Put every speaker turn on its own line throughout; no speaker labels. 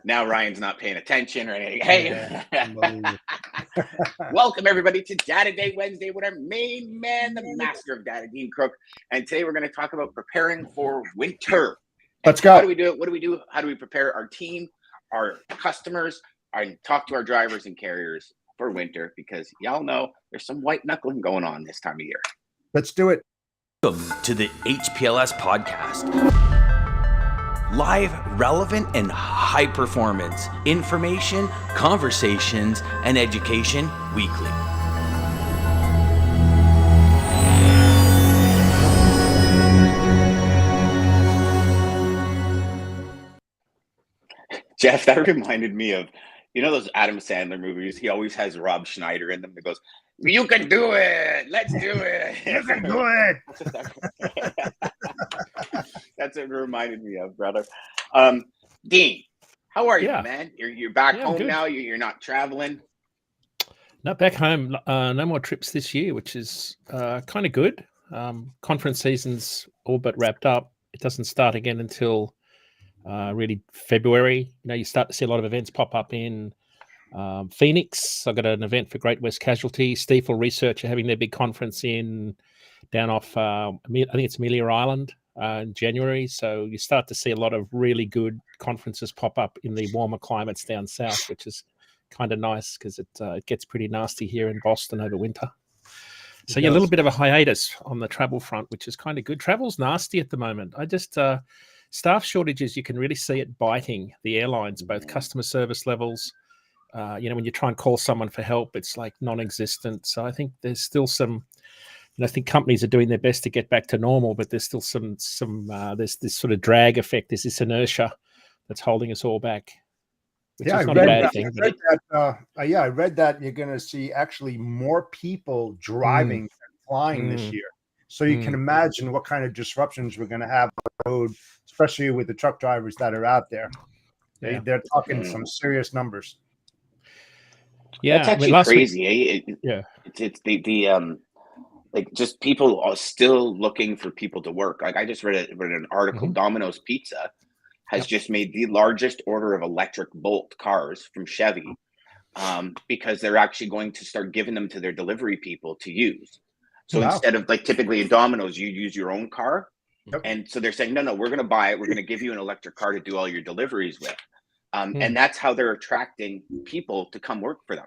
Now Ryan's not paying attention or anything. Hey,
Yeah, unbelievable.
welcome everybody to Data Day Wednesday with our main man, the master of data, Dean Croke. And today we're going to talk about preparing for winter.
Let's go.
How do we do it? What do we do? How do we prepare our team, our customers, and talk to our drivers and carriers for winter? Because y'all know there's some white knuckling going on this time of year.
Let's do it.
Welcome to the HPLS podcast. Live, relevant, and high performance information, conversations, and education weekly.
Jeff, that reminded me of, you know, those Adam Sandler movies. He always has Rob Schneider in them that goes, "You can do it. Let's do it.
You can do it."
That's what it reminded me of, brother. Dean, how are you, man? You're back home now. You're not traveling.
Not back home. No more trips this year, which is kind of good. Conference season's all but wrapped up. It doesn't start again until really February. You know, you start to see a lot of events pop up in Phoenix. I've got an event for Great West Casualty. Stiefel Research are having their big conference down off, I think it's Amelia Island in January. So you start to see a lot of really good conferences pop up in the warmer climates down south, which is kind of nice because it gets pretty nasty here in Boston over winter. So yeah, a little bit of a hiatus on the travel front, which is kind of good. Travel's nasty at the moment. I just staff shortages, you can really see it biting the airlines, both customer service levels. When you try and call someone for help, it's like non-existent. So I think there's still some, I think companies are doing their best to get back to normal, but there's still there's this sort of drag effect. There's this inertia that's holding us all back.
I read that you're going to see actually more people driving than flying this year. So you can imagine what kind of disruptions we're going to have on the road, especially with the truck drivers that are out there. They're talking some serious numbers.
Yeah, that's actually crazy. It's the like just people are still looking for people to work. Like I just read an article. Domino's Pizza has just made the largest order of electric Bolt cars from Chevy because they're actually going to start giving them to their delivery people to use. So instead of like typically at Domino's, you use your own car. Yep. And so they're saying, no, we're going to buy it. We're going to give you an electric car to do all your deliveries with. And that's how they're attracting people to come work for them.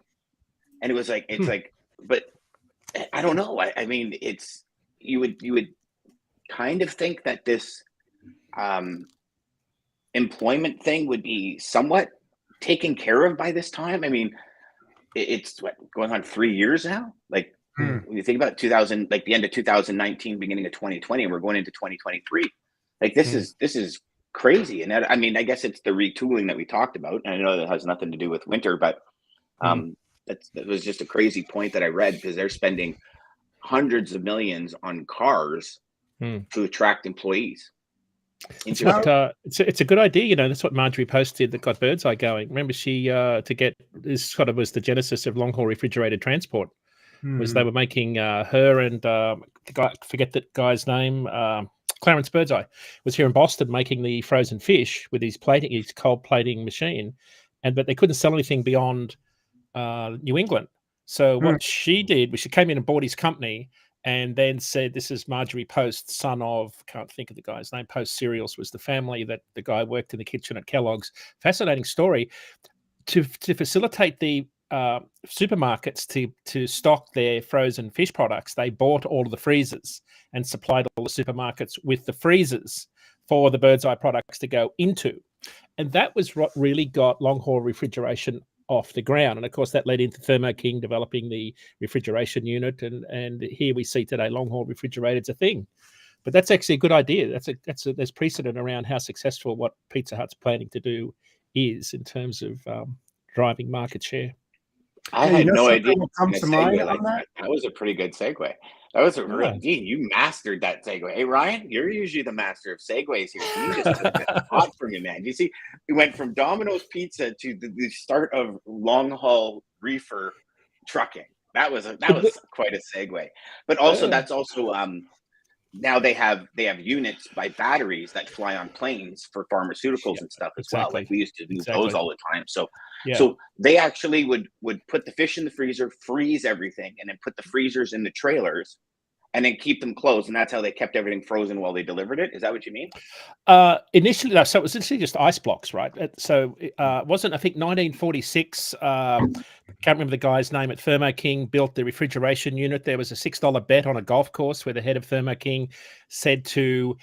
And it was like, but I don't know. I mean, you would kind of think that this employment thing would be somewhat taken care of by this time. I mean, it's going on 3 years now. Like when you think about 2000, like the end of 2019, beginning of 2020, and we're going into 2023. Like this is crazy. And I mean, I guess it's the retooling that we talked about. And I know that has nothing to do with winter, but that was just a crazy point that I read because they're spending hundreds of millions on cars to attract employees.
It's a good idea, you know. That's what Marjorie Post did that got Birdseye going. Remember, she this kind of was the genesis of long haul refrigerated transport. Was they were making her and the guy, forget that guy's name, Clarence Birdseye, was here in Boston making the frozen fish with his cold plating machine, but they couldn't sell anything beyond New England. So what she did was she came in and bought his company and then said, this is Marjorie Post, son of, can't think of the guy's name, Post Cereals was the family that the guy worked in the kitchen at Kellogg's. Fascinating story. To facilitate the supermarkets to stock their frozen fish products, they bought all of the freezers and supplied all the supermarkets with the freezers for the Birdseye products to go into. And that was what really got long-haul refrigeration off the ground. And of course, that led into Thermo King developing the refrigeration unit. And here we see today long-haul refrigerated is a thing. But that's actually a good idea. There's precedent around how successful what Pizza Hut's planning to do is in terms of driving market share.
I had no idea. Comes to mind on that. That was a pretty good segue. That was a real Dean. You mastered that segue. Hey Ryan, you're usually the master of segues here. You just took that hot from you, man. You see, we went from Domino's Pizza to the start of long haul reefer trucking. That was quite a segue. But also that's also now they have units by batteries that fly on planes for pharmaceuticals and stuff as well. Like we used to do those all the time. So so they actually would put the fish in the freezer, freeze everything, and then put the freezers in the trailers and then keep them closed. And that's how they kept everything frozen while they delivered it. Is that what you mean?
Initially, no, so it was initially just ice blocks, right? So it wasn't, I think, 1946. Can't remember the guy's name at Thermo King built the refrigeration unit. There was a $6 bet on a golf course where the head of Thermo King said to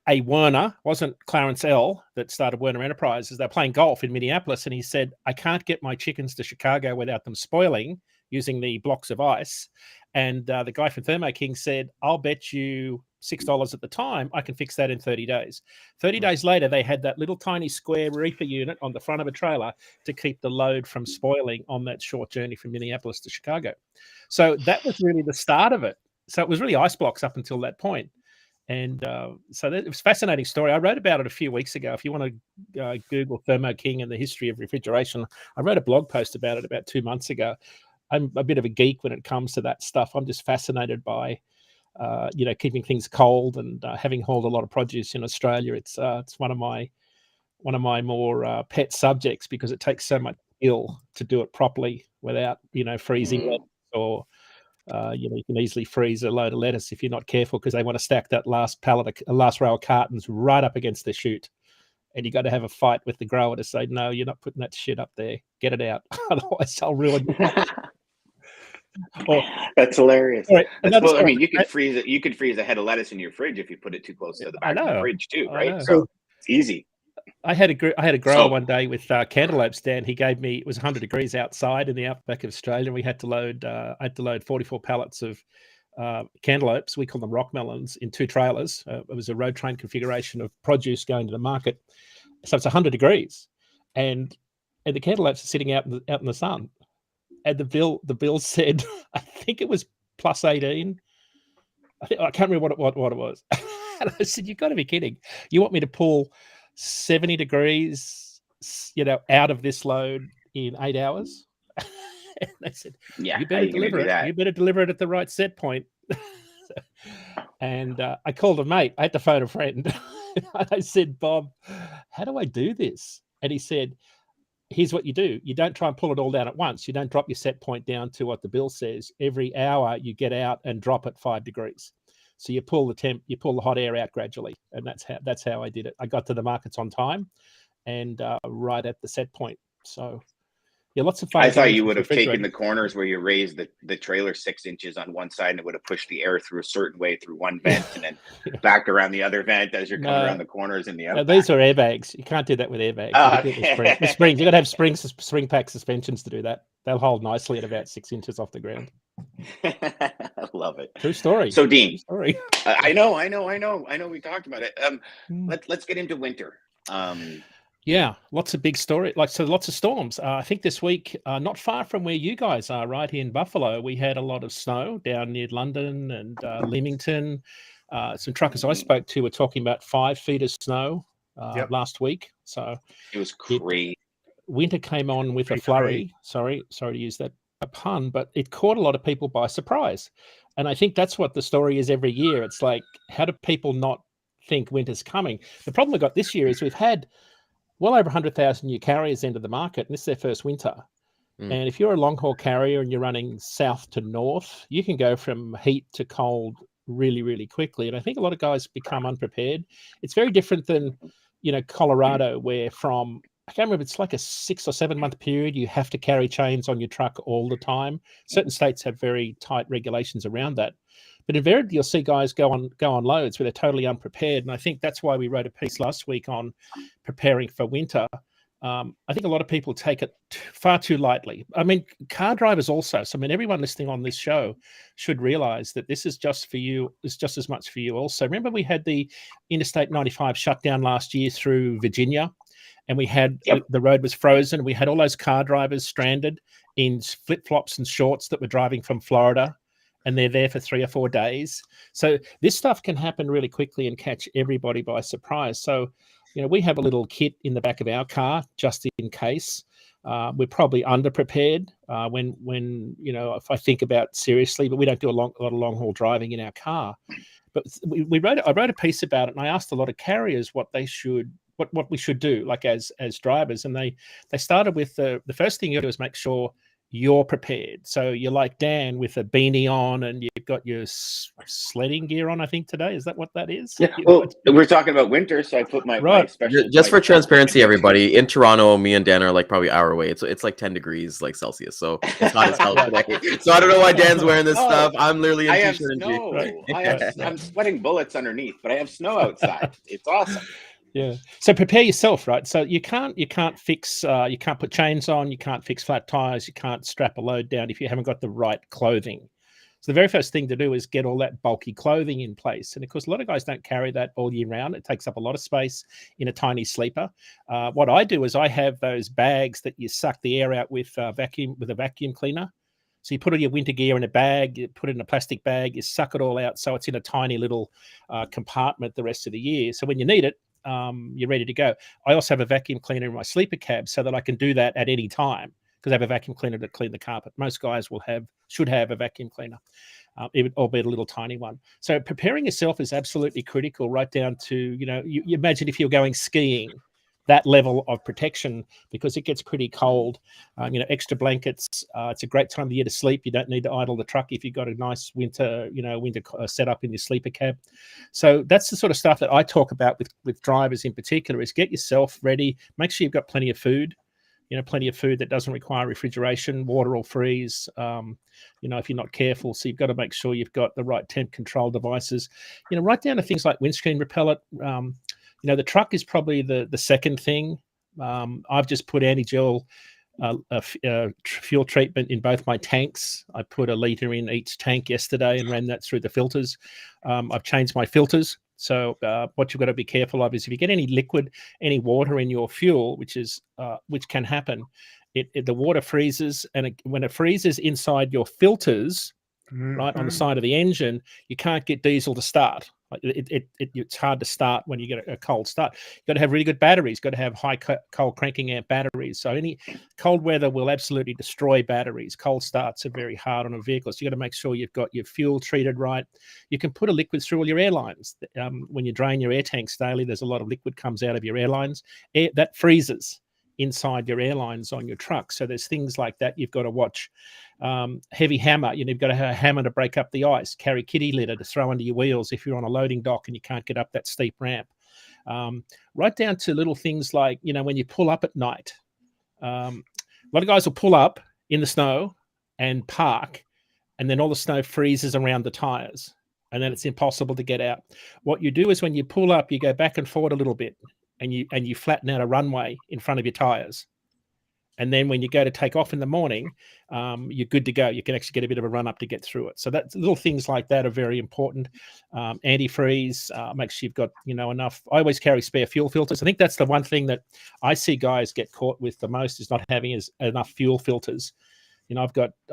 a Werner, wasn't Clarence L. that started Werner Enterprises. They're playing golf in Minneapolis. And he said, I can't get my chickens to Chicago without them spoiling using the blocks of ice. And the guy from Thermo King said, I'll bet you $6 at the time, I can fix that in 30 days. 30 days later, they had that little tiny square reefer unit on the front of a trailer to keep the load from spoiling on that short journey from Minneapolis to Chicago. So that was really the start of it. So it was really ice blocks up until that point. And so it was a fascinating story. I wrote about it a few weeks ago. If you want to Google Thermo King and the history of refrigeration, I wrote a blog post about it about 2 months ago. I'm a bit of a geek when it comes to that stuff. I'm just fascinated by, keeping things cold and having hauled a lot of produce in Australia. It's one of my more pet subjects because it takes so much skill to do it properly without, freezing or, you can easily freeze a load of lettuce if you're not careful because they want to stack that last row of cartons right up against the chute. And you got to have a fight with the grower to say, no, you're not putting that shit up there. Get it out. Otherwise, I'll ruin it.
That's hilarious.
Right,
I mean, you could freeze it. You could freeze a head of lettuce in your fridge if you put it too close to the back of the fridge too, right? So it's easy.
I had a grower one day with cantaloupe stand. He gave me, it was 100 degrees outside in the outback of Australia. And we had to load, I had to load 44 pallets of cantaloupes. We call them rock melons in 2 trailers. It was a road train configuration of produce going to the market. So it's 100 degrees, and the cantaloupes are sitting out in the sun. And the bill said, I think it was plus 18. I can't remember what it was. And I said, you've got to be kidding. You want me to pull 70 degrees, out of this load in 8 hours? And they said,
yeah,
you better deliver it. You better deliver it at the right set point. And I called a mate. I had to phone a friend. I said, Bob, how do I do this? And he said, here's what you do. You don't try and pull it all down at once. You don't drop your set point down to what the bill says. Every hour you get out and drop it 5 degrees. So you pull the hot air out gradually. And that's how I did it. I got to the markets on time and right at the set point. So yeah, lots of fun.
I thought you would have taken the corners where you raised the trailer 6 inches on one side and it would have pushed the air through a certain way through one vent and then back around the other vent as you're coming around the corners in the other.
No, these are airbags. You can't do that with airbags. The springs. You got to have spring pack suspensions to do that. They'll hold nicely at about 6 inches off the ground.
I love it.
True story.
So Dean,
story.
I know. We talked about it. Let's get into winter.
Yeah, lots of big story, lots of storms. I think this week, not far from where you guys are, right here in Buffalo, we had a lot of snow down near London and Leamington. Some truckers I spoke to were talking about 5 feet of snow last week. So
it was crazy.
Winter came on with a flurry. Sorry to use that pun, but it caught a lot of people by surprise. And I think that's what the story is every year. It's like, how do people not think winter's coming? The problem we got this year is we've had well over 100,000 new carriers enter the market, and this is their first winter. And if you're a long haul carrier and you're running south to north, you can go from heat to cold really, really quickly. And I think a lot of guys become unprepared. It's very different than, Colorado, where from, I can't remember, it's like a 6 or 7 month period, you have to carry chains on your truck all the time. Certain states have very tight regulations around that. But invariably, you'll see guys go on loads where they're totally unprepared. And I think that's why we wrote a piece last week on preparing for winter. I think a lot of people take it far too lightly. I mean, car drivers also. So, everyone listening on this show should realize that this is just for you. It's just as much for you also. Remember, we had the Interstate 95 shutdown last year through Virginia, and we had the road was frozen. We had all those car drivers stranded in flip-flops and shorts that were driving from Florida, and they're there for 3 or 4 days. So this stuff can happen really quickly and catch everybody by surprise. So, we have a little kit in the back of our car just in case. We're probably underprepared when if I think about seriously, but we don't do a lot of long haul driving in our car. But I wrote a piece about it, and I asked a lot of carriers what we should do, like as drivers, and they started with the first thing you do is make sure you're prepared. So you're like Dan with a beanie on, and you've got your sledding gear on. I think today is that what that is?
Yeah. Well, we're talking about winter, so I put my special.
Just for transparency, everybody in Toronto, me and Dan are like probably hour away. It's like 10 degrees like Celsius, so it's not as cold today. So I don't know why Dan's wearing this stuff. I'm literally in t-shirt and jeans.
I'm sweating bullets underneath, but I have snow outside. It's awesome.
Yeah. So prepare yourself, right? So you can't fix, you can't put chains on, you can't fix flat tires, you can't strap a load down if you haven't got the right clothing. So the very first thing to do is get all that bulky clothing in place. And of course, a lot of guys don't carry that all year round. It takes up a lot of space in a tiny sleeper. What I do is I have those bags that you suck the air out with a vacuum cleaner. So you put all your winter gear in a bag, you put it in a plastic bag, you suck it all out so it's in a tiny little compartment the rest of the year. So when you need it, you're ready to go. I also have a vacuum cleaner in my sleeper cab so that I can do that at any time because I have a vacuum cleaner to clean the carpet. Most guys should have a vacuum cleaner, albeit a little tiny one. So preparing yourself is absolutely critical, right down to, you imagine if you're going skiing, that level of protection, because it gets pretty cold. Extra blankets. It's a great time of the year to sleep. You don't need to idle the truck if you've got a nice winter setup in your sleeper cab. So that's the sort of stuff that I talk about with drivers in particular, is get yourself ready. Make sure you've got plenty of food. Plenty of food that doesn't require refrigeration. Water will freeze, if you're not careful. So you've got to make sure you've got the right temp control devices, right down to things like windscreen repellent. The truck is probably the second thing. I've just put anti-gel fuel treatment in both my tanks. I put 1 liter in each tank yesterday and ran that through the filters. I've changed my filters. So what you've got to be careful of is if you get any liquid, any water in your fuel, which can happen, the water freezes, and when it freezes inside your filters, right on the side of the engine, you can't get diesel to start. It's hard to start when you get a cold start. You've got to have really good batteries. Got to have high cold cranking amp batteries. So any cold weather will absolutely destroy batteries. Cold starts are very hard on a vehicle. So you got to make sure you've got your fuel treated right. You can put a liquid through all your airlines. When you drain your air tanks daily, there's a lot of liquid comes out of your airlines. That freezes inside your airlines on your truck. So there's things like that you've got to watch. Heavy hammer, you've got to have a hammer to break up the ice. Carry kitty litter to throw under your wheels if you're on a loading dock and you can't get up that steep ramp. Right down to little things like, when you pull up at night. A lot of guys will pull up in the snow and park, and then all the snow freezes around the tires, and then it's impossible to get out. What you do is when you pull up, you go back and forward a little bit, and you flatten out a runway in front of your tires. And then when you go to take off in the morning, you're good to go. You can actually get a bit of a run up to get through it. So that's little things like that are very important. Antifreeze, make sure you've got, enough. I always carry spare fuel filters. I think that's the one thing that I see guys get caught with the most, is not having enough fuel filters. I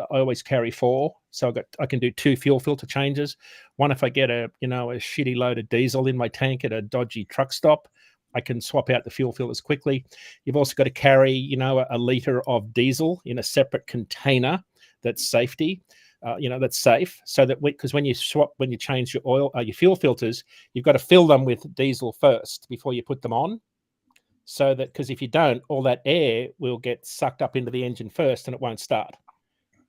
always carry 4. So I can do 2 fuel filter changes. One, if I get a shitty load of diesel in my tank at a dodgy truck stop, I can swap out the fuel filters quickly. You've also got to carry, 1 liter of diesel in a separate container that's safety, that's safe. So that because when you change your fuel filters, you've got to fill them with diesel first before you put them on. So that, because if you don't, all that air will get sucked up into the engine first and it won't start.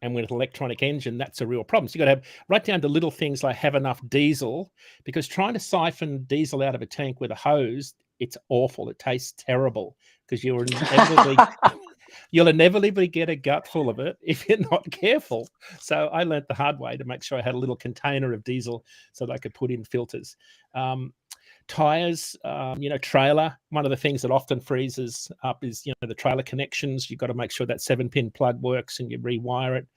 And with an electronic engine, that's a real problem. So you've got to have right down to little things like have enough diesel, because trying to siphon diesel out of a tank with a hose, it's awful. It tastes terrible because you'll inevitably get a gut full of it if you're not careful. So I learned the hard way to make sure I had a little container of diesel so that I could put in filters. Tires, trailer. One of the things that often freezes up is, the trailer connections. You've got to make sure that 7-pin plug works and you rewire it.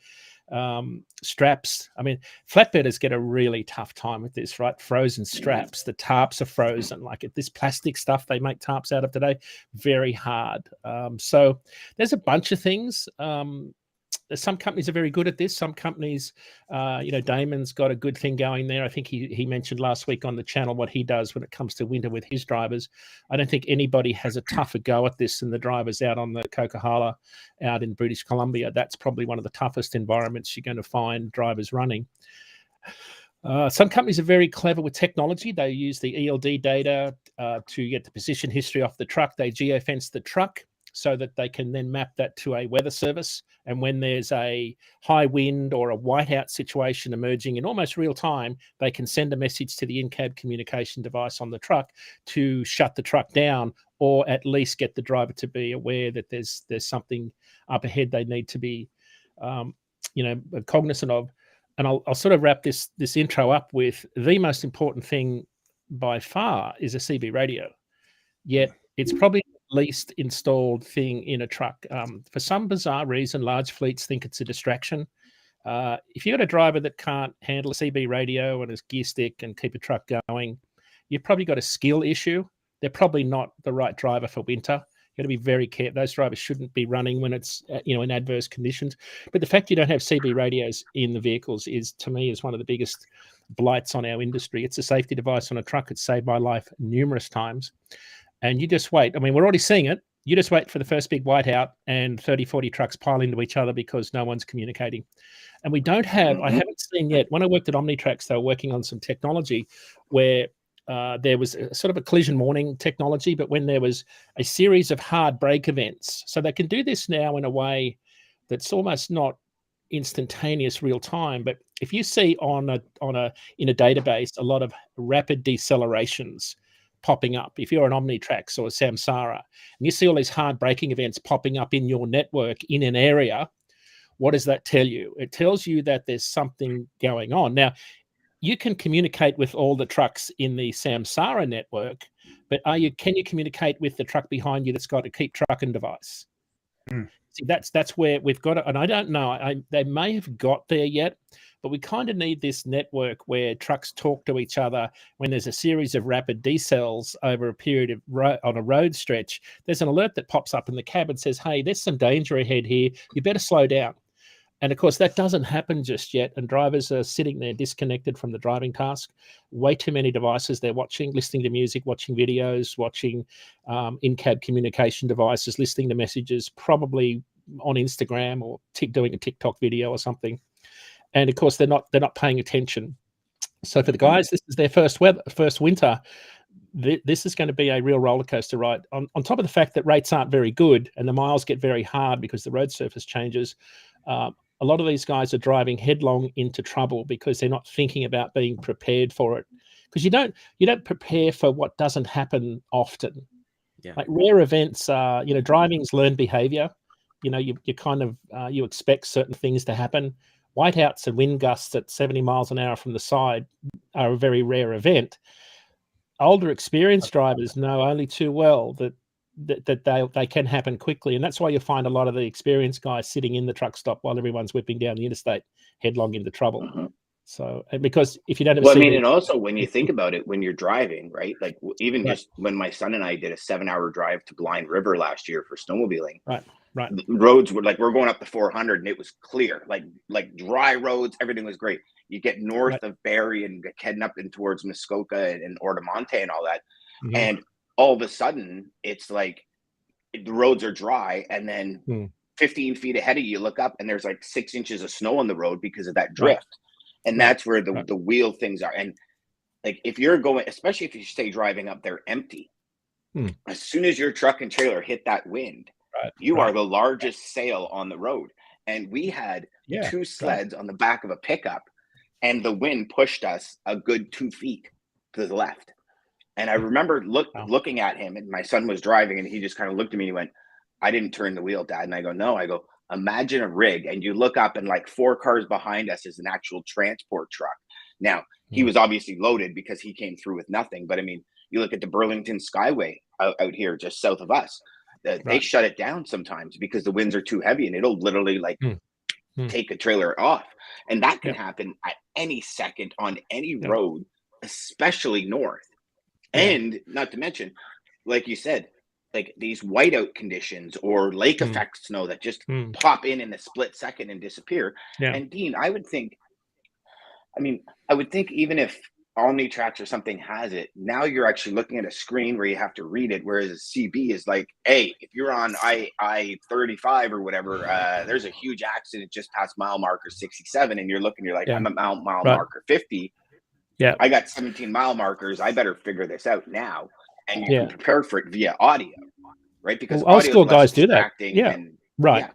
Straps. I mean, flatbedders get a really tough time with this, right? Frozen straps. The tarps are frozen. Like this plastic stuff they make tarps out of today, very hard. So there's a bunch of things. Some companies are very good at this. Some companies, Daman's got a good thing going there. I think he mentioned last week on the channel what he does when it comes to winter with his drivers. I don't think anybody has a tougher go at this than the drivers out on the Coquihalla out in British Columbia. That's probably one of the toughest environments you're going to find drivers running. Some companies are very clever with technology. They use the ELD data to get the position history off the truck. They geofence the truck so that they can then map that to a weather service. And when there's a high wind or a whiteout situation emerging in almost real time, they can send a message to the in-cab communication device on the truck to shut the truck down, or at least get the driver to be aware that there's something up ahead they need to be cognizant of. And I'll sort of wrap this intro up with the most important thing by far is a CB radio. Yet it's probably the least installed thing in a truck. For some bizarre reason, large fleets think it's a distraction. If you've got a driver that can't handle a CB radio and his gear stick and keep a truck going, you've probably got a skill issue. They're probably not the right driver for winter. Got to be very careful. Those drivers shouldn't be running when it's in adverse conditions. But the fact you don't have CB radios in the vehicles is, to me, is one of the biggest blights on our industry. It's a safety device on a truck. It's saved my life numerous times. And you just wait. I mean, we're already seeing it. You just wait for the first big whiteout and 30, 40 trucks pile into each other because no one's communicating. And we don't have, I haven't seen yet, when I worked at Omnitrax, they were working on some technology where there was a sort of a collision warning technology, but when there was a series of hard brake events. So they can do this now in a way that's almost not instantaneous real time. But if you see in a database a lot of rapid decelerations popping up, if you're an Omnitrax or a Samsara, and you see all these hard braking events popping up in your network in an area, what does that tell you? It tells you that there's something going on. Now, you can communicate with all the trucks in the Samsara network, but can you communicate with the truck behind you that's got a keep trucking device? See, that's where we've got it. And I don't know, they may have got there yet, but we kind of need this network where trucks talk to each other when there's a series of rapid decels over a period of on a road stretch. There's an alert that pops up in the cab and says, hey, there's some danger ahead here. You better slow down. And of course, that doesn't happen just yet. And drivers are sitting there disconnected from the driving task. Way too many devices they're watching, listening to music, watching videos, watching in-cab communication devices, listening to messages, probably on Instagram or doing a TikTok video or something. And of course, they're not paying attention. So for the guys, this is their first winter. This is going to be a real roller coaster ride. On top of the fact that rates aren't very good and the miles get very hard because the road surface changes. A lot of these guys are driving headlong into trouble because they're not thinking about being prepared for it. Because you don't prepare for what doesn't happen often. Yeah. Like rare events are, driving's learned behavior. You kind of you expect certain things to happen. Whiteouts and wind gusts at 70 miles an hour from the side are a very rare event. Older, experienced drivers know only too well that they can happen quickly. And that's why you find a lot of the experienced guys sitting in the truck stop while everyone's whipping down the interstate headlong into trouble. So, because if you don't have
and also when you think about it, when you're driving, right? Like even just when my son and I did a 7-hour drive to Blind River last year for snowmobiling,
right.
The roads were we're going up the 400 and it was clear, like dry roads. Everything was great. You get north of Barrie and heading up in towards Muskoka and Ordamonte and all that. And all of a sudden it's like the roads are dry, and then 15 feet ahead of you look up and there's like 6 inches of snow on the road because of that drift. And that's where the wheel things are. And like if you're going, especially if you stay driving up there empty, as soon as your truck and trailer hit that wind, you are the largest sail on the road. And we had 2 sleds on the back of a pickup, and the wind pushed us a good 2 feet to the left. And I remember looking at him, and my son was driving, and he just kind of looked at me and he went, I didn't turn the wheel, Dad. And I go, no. I go, imagine a rig, and you look up and like 4 cars behind us is an actual transport truck. Now, he was obviously loaded because he came through with nothing. But I mean, you look at the Burlington Skyway out here just south of us. They shut it down sometimes because the winds are too heavy, and it'll literally take a trailer off. And that can happen at any second on any road, especially north. And not to mention, like you said, like these whiteout conditions or lake effect snow that just pop in a split second and disappear. And Dean, I would think even if Omnitrax or something has it, now you're actually looking at a screen where you have to read it, whereas a CB is like, hey, if you're on I-35 or whatever, there's a huge accident just past mile marker 67, and you're looking, you're like, I'm at mile marker 50.
Yeah.
I got 17 mile markers. I better figure this out now. And you can prepare for it via audio, right? Because
old school guys do that.
Yeah.
Right.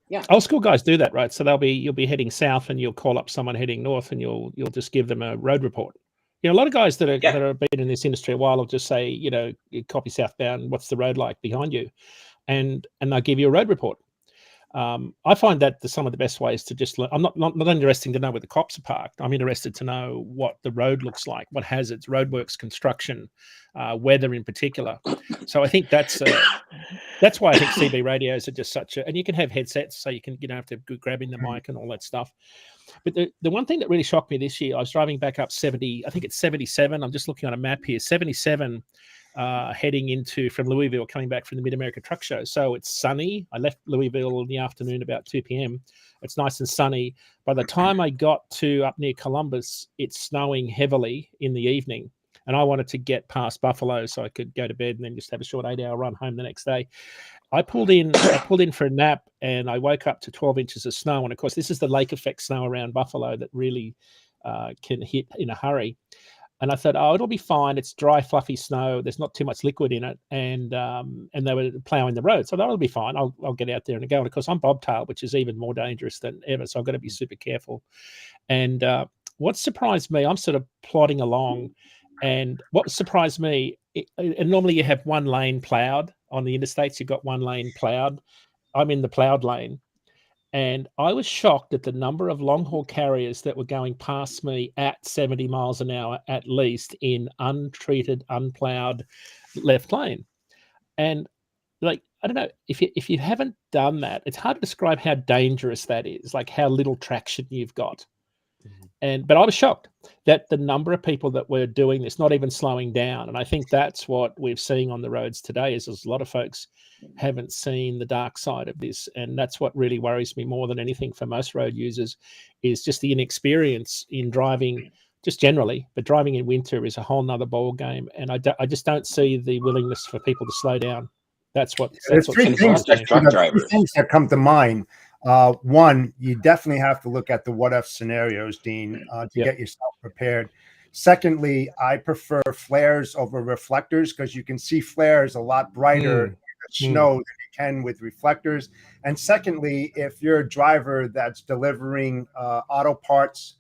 Yeah.
Old school guys do that, right? So you'll be heading south and you'll call up someone heading north and you'll just give them a road report. You know, a lot of guys that have been in this industry a while will just say, you know, copy southbound, what's the road like behind you? And they'll give you a road report. I find that some of the best ways to just I'm not interested to know where the cops are parked. I'm interested to know what the road looks like, what hazards, roadworks, construction, weather in particular. So I think that's why I think CB radios are just such a, and you can have headsets so you don't have to be grabbing the mic and all that stuff. But the one thing that really shocked me this year, I was driving back up 70, I think it's 77. I'm just looking on a map here, 77. Heading from Louisville, coming back from the Mid-America Truck Show. So it's sunny. I left Louisville in the afternoon about 2 p.m. It's nice and sunny. By the time I got to up near Columbus, it's snowing heavily in the evening. And I wanted to get past Buffalo so I could go to bed and then just have a short 8-hour run home the next day. I pulled in for a nap and I woke up to 12 inches of snow. And of course, this is the lake effect snow around Buffalo that really can hit in a hurry. And I thought, it'll be fine. It's dry, fluffy snow. There's not too much liquid in it. And they were plowing the road. So that'll be fine. I'll get out there and go. And of course, I'm bobtail, which is even more dangerous than ever. So I've got to be super careful. And what surprised me, I'm sort of plodding along. And what surprised me, and normally you have one lane plowed on the interstates. You've got one lane plowed. I'm in the plowed lane. And I was shocked at the number of long-haul carriers that were going past me at 70 miles an hour, at least, in untreated, unplowed left lane. And like, I don't know, if you haven't done that, it's hard to describe how dangerous that is, like how little traction you've got. But I was shocked that the number of people that were doing this, not even slowing down. And I think that's what we're seeing on the roads today is there's a lot of folks haven't seen the dark side of this. And that's what really worries me more than anything for most road users is just the inexperience in driving just generally, but driving in winter is a whole nother ball game. And I just don't see the willingness for people to slow down. That's what
three things that come to mind. One, you definitely have to look at the what if scenarios, Dean, to get yourself prepared. Secondly, I prefer flares over reflectors because you can see flares a lot brighter in the snow than you can with reflectors. And secondly, if you're a driver that's delivering auto parts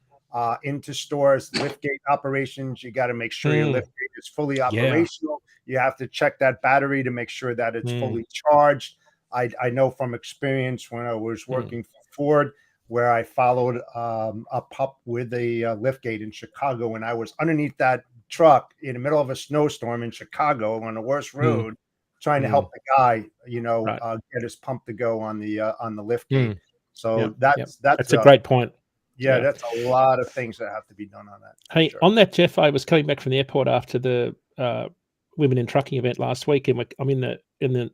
into stores, liftgate operations, you got to make sure your liftgate is fully operational. You have to check that battery to make sure that it's fully charged. I know from experience when I was working for Ford, where I followed a pup with a liftgate in Chicago, and I was underneath that truck in the middle of a snowstorm in Chicago on the worst road, trying to help the guy, get his pump to go on the liftgate. So that's a
great point.
Yeah, that's a lot of things that have to be done on that.
Hey, on that, Jeff, I was coming back from the airport after the Women in Trucking event last week, and I'm in the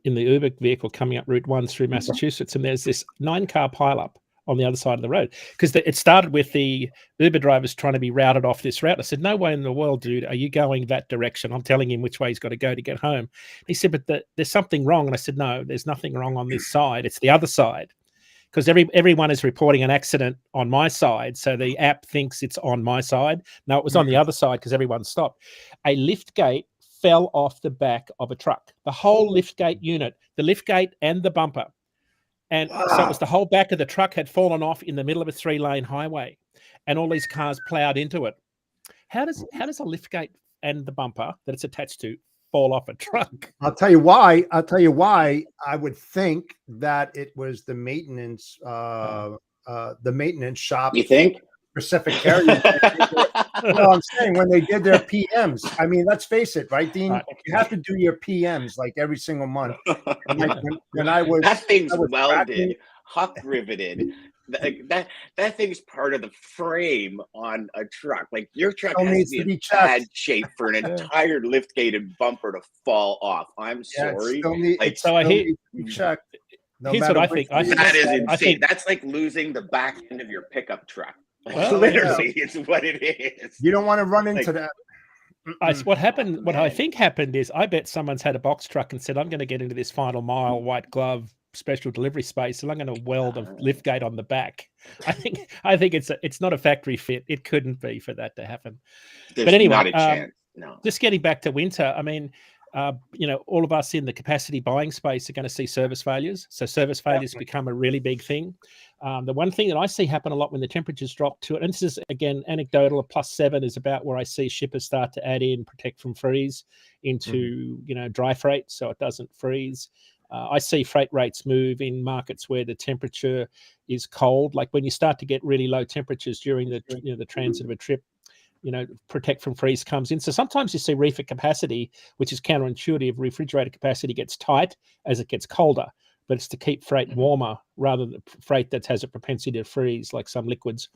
Uber vehicle coming up Route 1 through Massachusetts, and there's this 9-car pileup on the other side of the road because it started with the Uber drivers trying to be routed off this route. I said, "No way in the world, dude, are you going that direction?" I'm telling him which way he's got to go to get home. He said, "But there's something wrong," and I said, "No, there's nothing wrong on this side. It's the other side." Because everyone is reporting an accident on my side, so the app thinks it's on my side. No, it was on the other side because everyone stopped. A lift gate fell off the back of a truck. The whole lift gate unit, the lift gate and the bumper. And so it was the whole back of the truck had fallen off in the middle of a 3-lane highway, and all these cars plowed into it. How does a lift gate and the bumper that it's attached to fall off a truck?
I'll tell you why. I would think that it was the maintenance shop.
You think?
Pacific Carrier. No, I'm saying when they did their PMs. I mean, let's face it, right, Dean? Right. You have to do your PMs like every single month. And like when I was
that thing's welded, huck riveted. That thing's part of the frame on a truck. Like your truck has to be in bad shape for an entire liftgate and bumper to fall off. I'm sorry.
Here's what I think.
That is insane. That's like losing the back end of your pickup truck. Literally, it's what it is.
You don't want to run into that.
What I think happened is I bet someone's had a box truck and said, "I'm going to get into this final mile white glove special delivery space, and I'm going to weld a lift gate on the back. I think it's not a factory fit. It couldn't be for that to happen. But anyway,
not a chance. No.
Just getting back to winter, I mean, all of us in the capacity buying space are going to see service failures. So service failures become a really big thing. The one thing that I see happen a lot when the temperatures drop to it, and this is again anecdotal, a +7 is about where I see shippers start to add in protect from freeze into dry freight, so it doesn't freeze. I see freight rates move in markets where the temperature is cold, like when you start to get really low temperatures during the transit of a trip. Protect from freeze comes in. So sometimes you see reefer capacity, which is counterintuitive. Refrigerator capacity gets tight as it gets colder, but it's to keep freight warmer rather than freight that has a propensity to freeze, like some liquids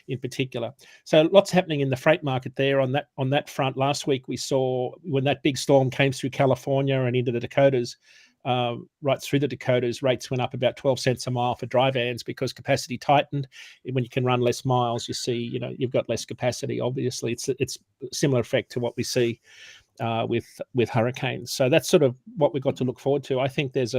in particular. So lots happening in the freight market there on that front. Last week we saw when that big storm came through California and into the Dakotas, right through the Dakotas, rates went up about 12 cents a mile for dry vans because capacity tightened. When you can run less miles, you see, you've got less capacity. Obviously, it's a similar effect to what we see with hurricanes. So that's sort of what we've got to look forward to. I think there's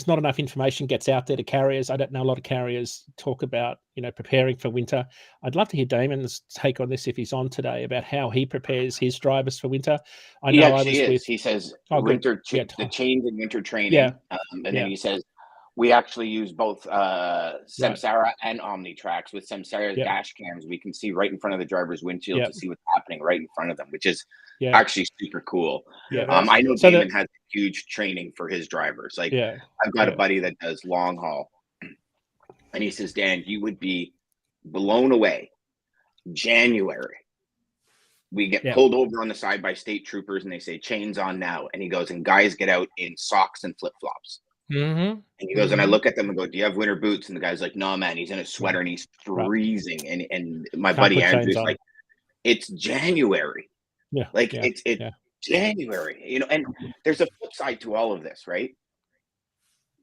not enough information gets out there to carriers. I don't know a lot of carriers talk about, preparing for winter. I'd love to hear Damon's take on this if he's on today about how he prepares his drivers for winter. I know
he says the change in winter training. Then he says we actually use both Samsara and OmniTrax. With Samsara's dash cams, we can see right in front of the driver's windshield to see what's happening right in front of them, which is actually super cool. I know Daman has huge training for his drivers. Like I've got a buddy that does long haul, and he says, Dan, you would be blown away. January, we get pulled over on the side by state troopers, and they say chains on now. And he goes, and guys get out in socks and flip flops. And he goes, and I look at them and go, do you have winter boots? And the guy's like, no, man, he's in a sweater and he's freezing. And my buddy Andrew's like, it's January. It's January, and there's a flip side to all of this, right?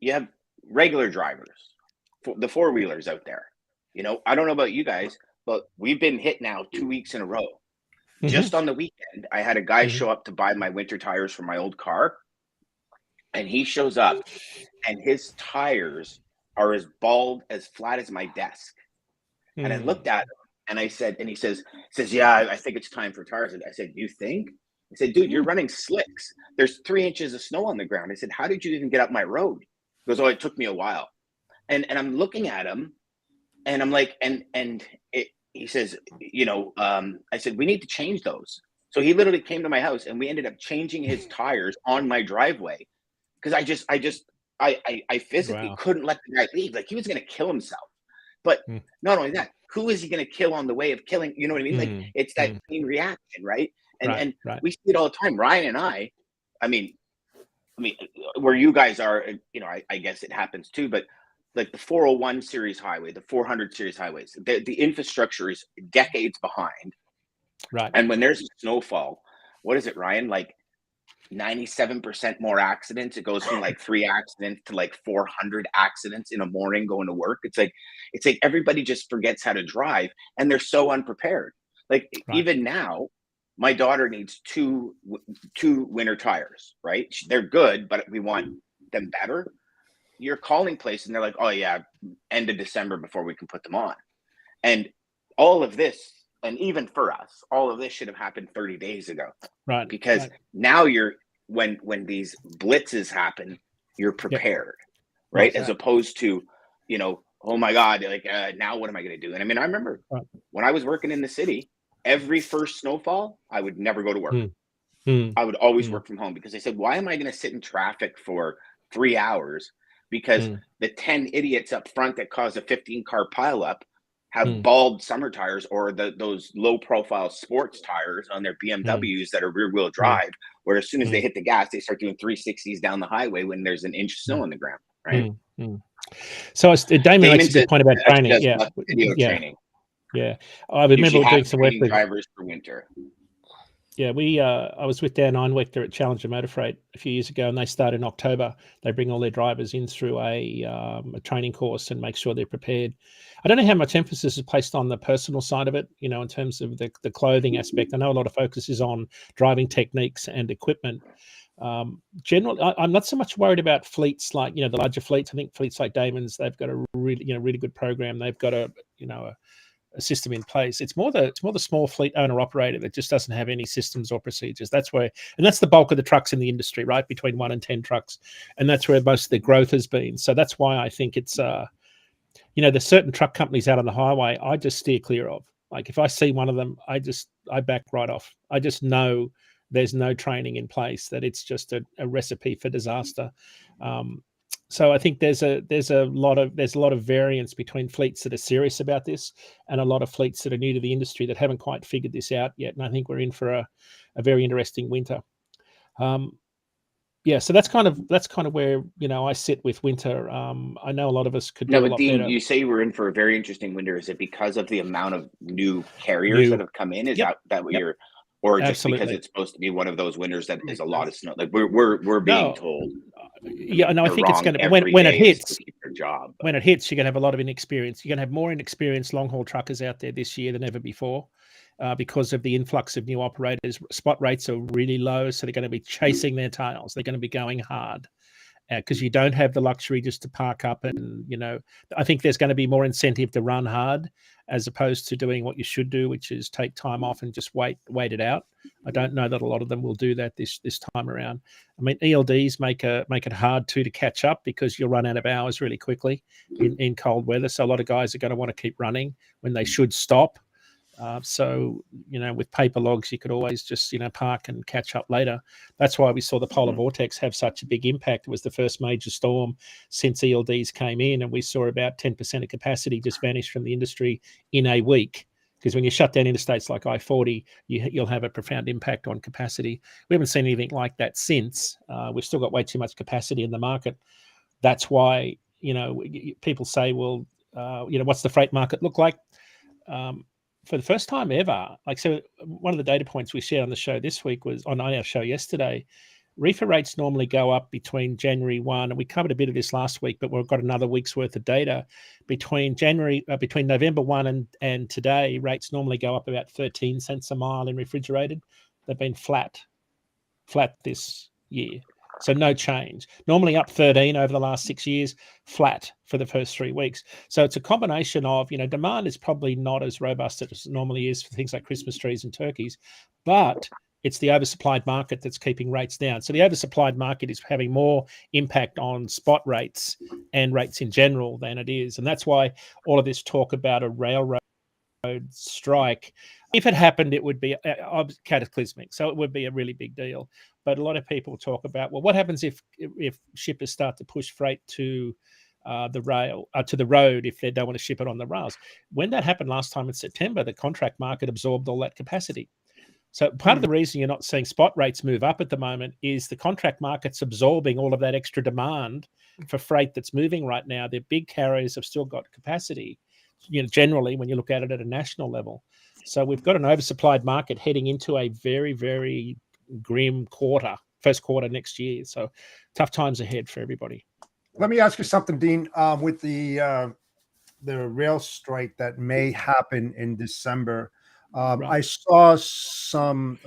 You have regular drivers, the four-wheelers out there. I don't know about you guys, but we've been hit now 2 weeks in a row. Just on the weekend, I had a guy show up to buy my winter tires for my old car. And he shows up and his tires are as bald, as flat as my desk. And I looked at him and I said, and he says, yeah, I think it's time for tires. I said, you think? I said, dude, you're running slicks. There's 3 inches of snow on the ground. I said, how did you even get up my road? He goes, oh, it took me a while. And I'm looking at him and I'm like, he says, I said, we need to change those. So he literally came to my house and we ended up changing his tires on my driveway. Because I physically couldn't let the guy leave. Like he was going to kill himself. But not only that, who is he going to kill on the way of killing? You know what I mean? Like it's that chain reaction, right? And we see it all the time. Ryan and I mean, where you guys are, I guess it happens too. But like the 401 series highway, the 400 series highways, the infrastructure is decades behind.
Right.
And when there's a snowfall, what is it, Ryan? Like 97% more accidents. It goes from like 3 accidents to like 400 accidents in a morning going to work. It's like everybody just forgets how to drive and they're so unprepared. Like even now, my daughter needs two winter tires, right? They're good, but we want them better. You're calling places and they're like, oh yeah, end of December before we can put them on. And all of this, and even for us, all of this should have happened 30 days ago.
Right.
Because now when these blitzes happen, you're prepared, right? As opposed to, oh my God, like now what am I going to do? And I mean, I remember when I was working in the city, every first snowfall, I would never go to work. I would always work from home because I said, why am I going to sit in traffic for 3 hours? Because the 10 idiots up front that caused a 15-car pileup have bald summer tires or those low-profile sports tires on their BMWs that are rear-wheel drive, where as soon as they hit the gas, they start doing 360s down the highway when there's an inch of snow on the ground, right?
So Daman makes a good point about training.
Training.
Yeah, I remember doing some work with
drivers for winter.
Yeah, I was with Dan Einwechter at Challenger Motor Freight a few years ago, and they start in October. They bring all their drivers in through a training course and make sure they're prepared. I don't know how much emphasis is placed on the personal side of it, in terms of the clothing aspect. I know a lot of focus is on driving techniques and equipment. Generally, I'm not so much worried about fleets like, the larger fleets. I think fleets like Daman's, they've got a really good program. They've got a system in place. It's more the small fleet owner operator that just doesn't have any systems or procedures. That's the bulk of the trucks in the industry, right? Between 1 and 10 trucks. And that's where most of the growth has been. So that's why I think it's, there's certain truck companies out on the highway I just steer clear of. Like if I see one of them, I back right off. I just know there's no training in place, that it's just a recipe for disaster. So I think there's a lot of variance between fleets that are serious about this and a lot of fleets that are new to the industry that haven't quite figured this out yet. And I think we're in for a very interesting winter. So that's kind of where I sit with winter. I know a lot of us could do a lot
Dean,
better.
you say we're in for a very interesting winter. Is it because of the amount of new carriers that have come in? Is that what you're, or just because it's supposed to be one of those winters that is a lot of snow? Like we're being told.
Yeah, no, I think it's going to when it hits. When it hits, you're going to have a lot of inexperience. You're going to have more inexperienced long haul truckers out there this year than ever before, because of the influx of new operators. Spot rates are really low, so they're going to be chasing their tails. They're going to be going hard because you don't have the luxury just to park up and I think there's going to be more incentive to run hard as opposed to doing what you should do, which is take time off and just wait it out. I don't know that a lot of them will do that this time around. I mean, ELDs make it hard to catch up because you'll run out of hours really quickly in cold weather. So a lot of guys are going to want to keep running when they should stop. So with paper logs, you could always just park and catch up later. That's why we saw the polar vortex have such a big impact. It was the first major storm since ELDs came in, and we saw about 10% of capacity just vanish from the industry in a week. Because when you shut down interstates like I-40, you'll have a profound impact on capacity. We haven't seen anything like that since. We've still got way too much capacity in the market. That's why people say, well, what's the freight market look like? For the first time ever, one of the data points we shared on the show this week was on our show yesterday. Reefer rates normally go up between January 1, and we covered a bit of this last week, but we've got another week's worth of data. Between November 1 and today, rates normally go up about 13 cents a mile in refrigerated. They've been flat this year. So no change. Normally up 13 over the last 6 years, flat for the first 3 weeks. So it's a combination of, demand is probably not as robust as it normally is for things like Christmas trees and turkeys, but it's the oversupplied market that's keeping rates down. So the oversupplied market is having more impact on spot rates and rates in general than it is. And that's why all of this talk about a railroad strike, if it happened, it would be cataclysmic. So it would be a really big deal. But a lot of people talk about, well, what happens if shippers start to push freight to the road if they don't want to ship it on the rails? When that happened last time in September, the contract market absorbed all that capacity. So part of the reason you're not seeing spot rates move up at the moment is the contract market's absorbing all of that extra demand for freight that's moving right now. The big carriers have still got capacity, generally when you look at it at a national level. So we've got an oversupplied market heading into a very, very grim first quarter next year. So tough times ahead for everybody.
Let me ask you something, Dean. With the rail strike that may happen in December, right. I saw some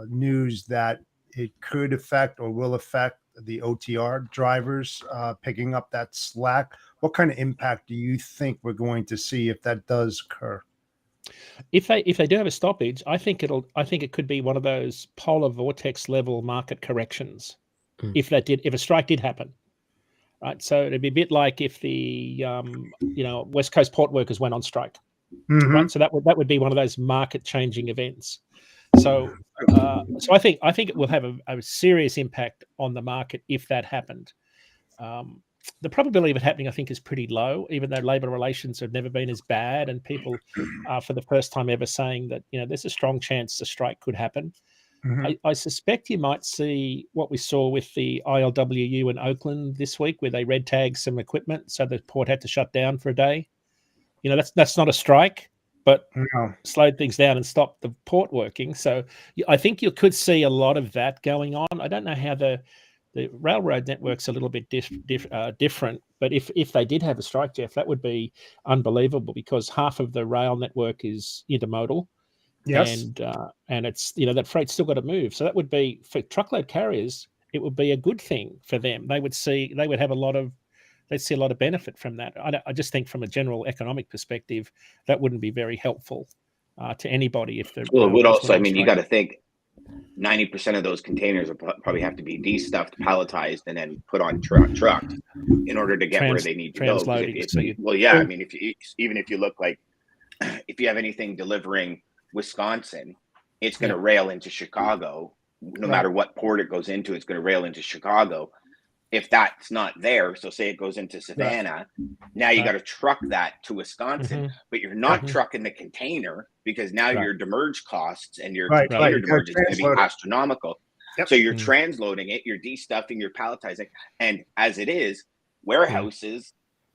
news that it could affect or will affect the OTR drivers picking up that slack. What kind of impact do you think we're going to see if that does occur?
If they do have a stoppage, I think it could be one of those polar vortex level market corrections. If a strike did happen, right? So it'd be a bit like if the West Coast port workers went on strike, right? So that would be one of those market changing events. So I think it will have a serious impact on the market if that happened. The probability of it happening, I think, is pretty low, even though labor relations have never been as bad, and people are for the first time ever saying that there's a strong chance a strike could happen. I suspect you might see what we saw with the ILWU in Oakland this week, where they red tagged some equipment, so the port had to shut down for a day. That's not a strike, but slowed things down and stopped the port working. So I think you could see a lot of that going on. I don't know how the railroad network's a little bit different, but if they did have a strike, Jeff, that would be unbelievable because half of the rail network is intermodal.
Yes.
And it's, that freight's still got to move. So that would be, for truckload carriers, it would be a good thing for them. They'd see a lot of benefit from that. I just think from a general economic perspective, that wouldn't be very helpful to anybody if they're.
Well, it would also, you got to think 90% of those containers will probably have to be de-stuffed, palletized, and then put on trucked in order to get where they need to go. Even if you look like, if you have anything delivering Wisconsin, it's going to rail into Chicago. No matter what port it goes into, it's going to rail into Chicago. If that's not there, so say it goes into Savannah, now you got to truck that to Wisconsin, but you're not trucking the container because now your demurrage costs and your container demurrage is going to be astronomical. Yep. So you're transloading it, you're de-stuffing, you're palletizing, and as it is, warehouses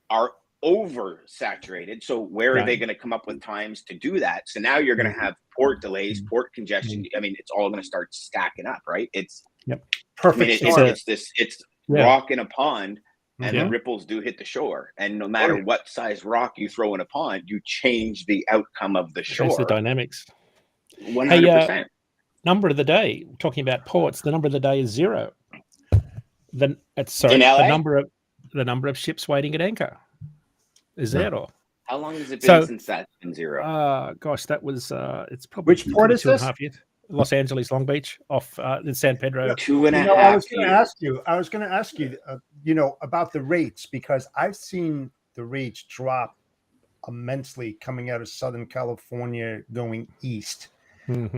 are oversaturated. So where are they going to come up with times to do that? So now you're going to have port delays, port congestion. It's all going to start stacking up, right? It's
perfect.
It's rock in a pond, and the ripples do hit the shore. And no matter what size rock you throw in a pond, you change the outcome of the shore.
Change the dynamics.
100%.
Number of the day, talking about ports, the number of the day is 0.
In LA?
The number of ships waiting at anchor is 0.
How long has it been since that's been 0?
Gosh, that was it's probably
which port is this?
2.5 years. Los Angeles, Long Beach, off in San Pedro.
2.5 years.
I was going to ask you, about the rates, because I've seen the rates drop immensely coming out of Southern California going east. And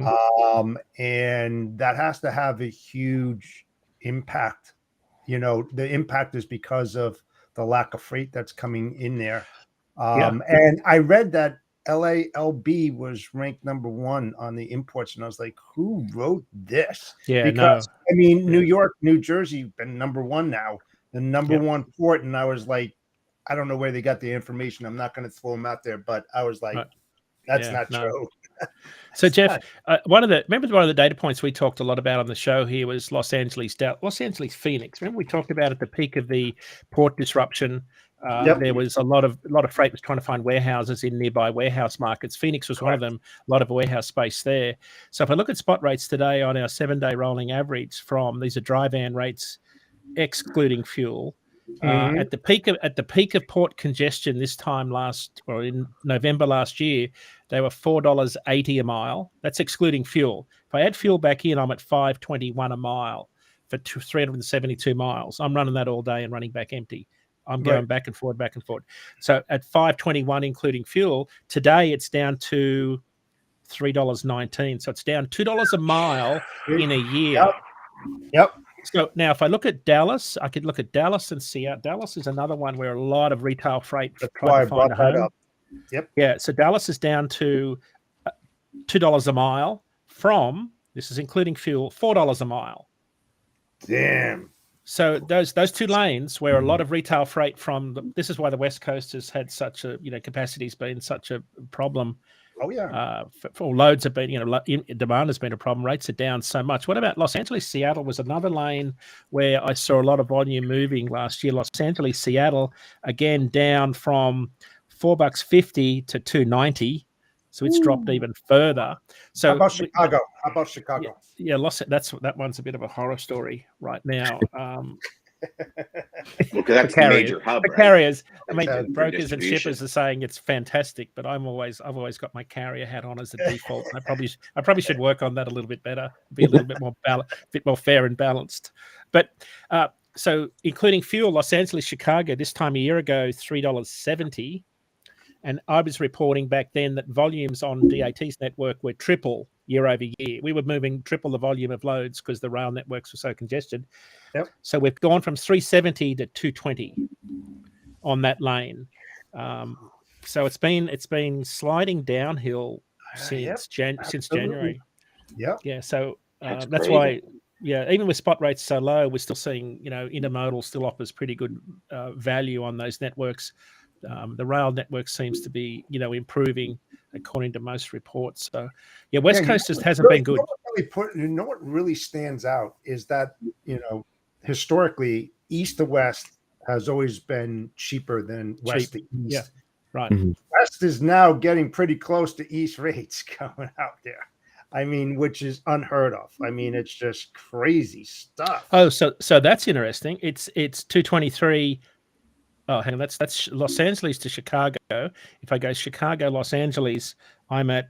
that has to have a huge impact. The impact is because of the lack of freight that's coming in there. And I read that LALB was ranked number 1 on the imports, and I was like, who wrote this? Because New York, New Jersey been number 1 now, the number 1 port, and I was like, I don't know where they got the information. I'm not going to throw them out there, but I was like, that's not true.
So Jeff, one of the data points we talked a lot about on the show here was Los Angeles, Phoenix. Remember we talked about at the peak of the port disruption. There was a lot of freight was trying to find warehouses in nearby warehouse markets. Phoenix was one of them. A lot of warehouse space there. So if I look at spot rates today on our 7-day rolling average, these are dry van rates excluding fuel. At the peak of port congestion this time in November last year, they were $4.80 a mile. That's excluding fuel. If I add fuel back in, I'm at $5.21 a mile for 372 miles. I'm running that all day and running back empty. I'm going back and forward. So at $5.21 including fuel, today it's down to $3.19. So it's down $2 a mile in a year.
Yep.
So now if I look at Dallas, I could look at Dallas and Seattle. Dallas is another one where a lot of retail freight trying to find a home.
Yep.
Yeah. So Dallas is down to $2 a mile from, this is including fuel, $4 a mile.
Damn.
So those 2 lanes where a lot of retail freight this is why the West Coast has had such a, capacity's been such a problem.
Oh yeah.
For loads have been, demand has been a problem. Rates are down so much. What about Los Angeles, Seattle was another lane where I saw a lot of volume moving last year. Los Angeles, Seattle, again, down from $4.50 to $2.90. So it's dropped even further. So
how about Chicago?
Yeah, that one's a bit of a horror story right now.
Because that's the major hub.
The carriers, brokers and shippers are saying it's fantastic, but I've always got my carrier hat on as a default. And I probably should work on that a little bit better, be a little bit more fair and balanced. But so including fuel, Los Angeles, Chicago, this time a year ago, $3.70. And I was reporting back then that volumes on DAT's network were triple year over year. We were moving triple the volume of loads because the rail networks were so congested.
Yep.
So we've gone from 370 to 220 on that lane. So it's been sliding downhill since January.
Yeah.
Yeah. So that's why. Yeah, even with spot rates so low, we're still seeing, intermodal still offers pretty good value on those networks. The rail network seems to be, improving according to most reports. So, West Coast just hasn't been good.
What really stands out is that, historically, east to west has always been cheaper than west to east.
Yeah, right.
Mm-hmm. West is now getting pretty close to East rates coming out there. I mean, which is unheard of. I mean, it's just crazy stuff.
Oh, so that's interesting. It's 223. Oh, hang on, that's Los Angeles to Chicago. If I go Chicago, Los Angeles, I'm at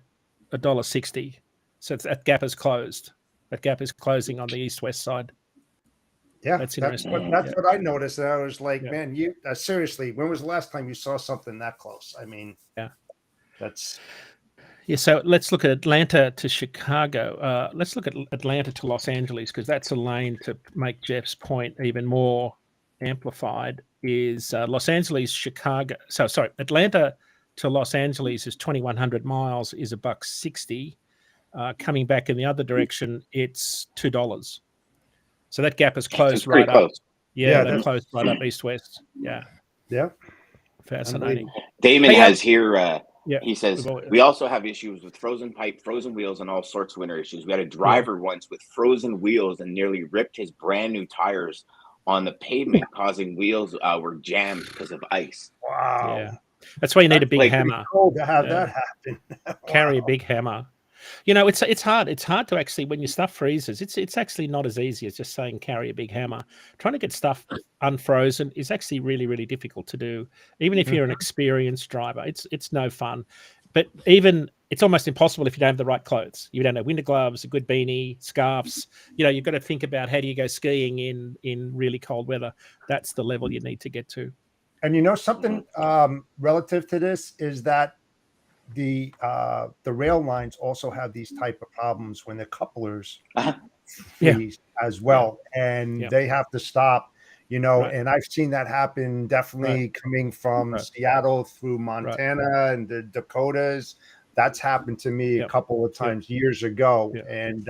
$1.60. So that gap is closed. That gap is closing on the east-west side.
Yeah,
that's interesting.
That's what I noticed. And I was like, man, you seriously, when was the last time you saw something that close? I mean, that's.
Yeah, so let's look at Atlanta to Chicago. Let's look at Atlanta to Los Angeles, because that's a lane to make Jeff's point even more amplified. Is Los Angeles, Chicago. So sorry, Atlanta to Los Angeles is 2,100 miles, is $1.60. Coming back in the other direction, it's $2. So that gap is closed right up. Yeah, that closed right up east-west. Yeah. Fascinating.
Daman has here. He says, we also have issues with frozen pipe, frozen wheels, and all sorts of winter issues. We had a driver once with frozen wheels and nearly ripped his brand new tires on the pavement, causing wheels were jammed because of ice.
Wow.
Yeah. That's why you need a big hammer.
Cool to have that happen.
Carry a big hammer. You know, it's hard. It's hard to actually, when your stuff freezes, it's actually not as easy as just saying carry a big hammer. Trying to get stuff unfrozen is actually really, really difficult to do. Even if you're an experienced driver, it's no fun. But even it's almost impossible if you don't have the right clothes. You don't have winter gloves, a good beanie, scarves. You know, you've got to think about how do you go skiing in really cold weather. That's the level you need to get to.
And you know something relative to this is that the rail lines also have these type of problems when the couplers freeze as well, and they have to stop. You know, and I've seen that happen definitely coming from Seattle through Montana and the Dakotas. That's happened to me a couple of times years ago, and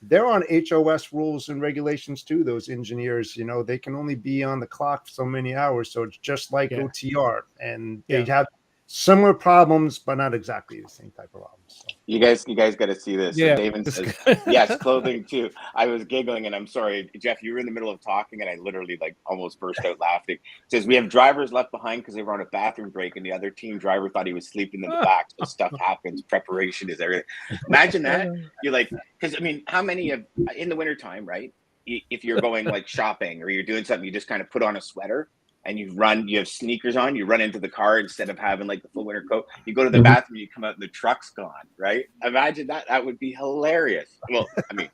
they're on HOS rules and regulations too. Those engineers, you know, they can only be on the clock so many hours, so it's just like OTR, and they have similar problems, but not exactly the same type of problems. So.
You guys got to see this.
Yeah.
So Daman says, yes, clothing too. I was giggling, and I'm sorry, Jeff, you were in the middle of talking, and I literally almost burst out laughing. It says, we have drivers left behind because they were on a bathroom break, and the other team driver thought he was sleeping in the back. So stuff happens. Preparation is everything. Imagine that. You're like, because I mean, how many of in the wintertime, right? If you're going shopping or you're doing something, you just kind of put on a sweater. And you have sneakers on, you run into the car instead of having the full winter coat. You go to the bathroom, you come out and the truck's gone, right? Imagine that. That would be hilarious. Well, I mean,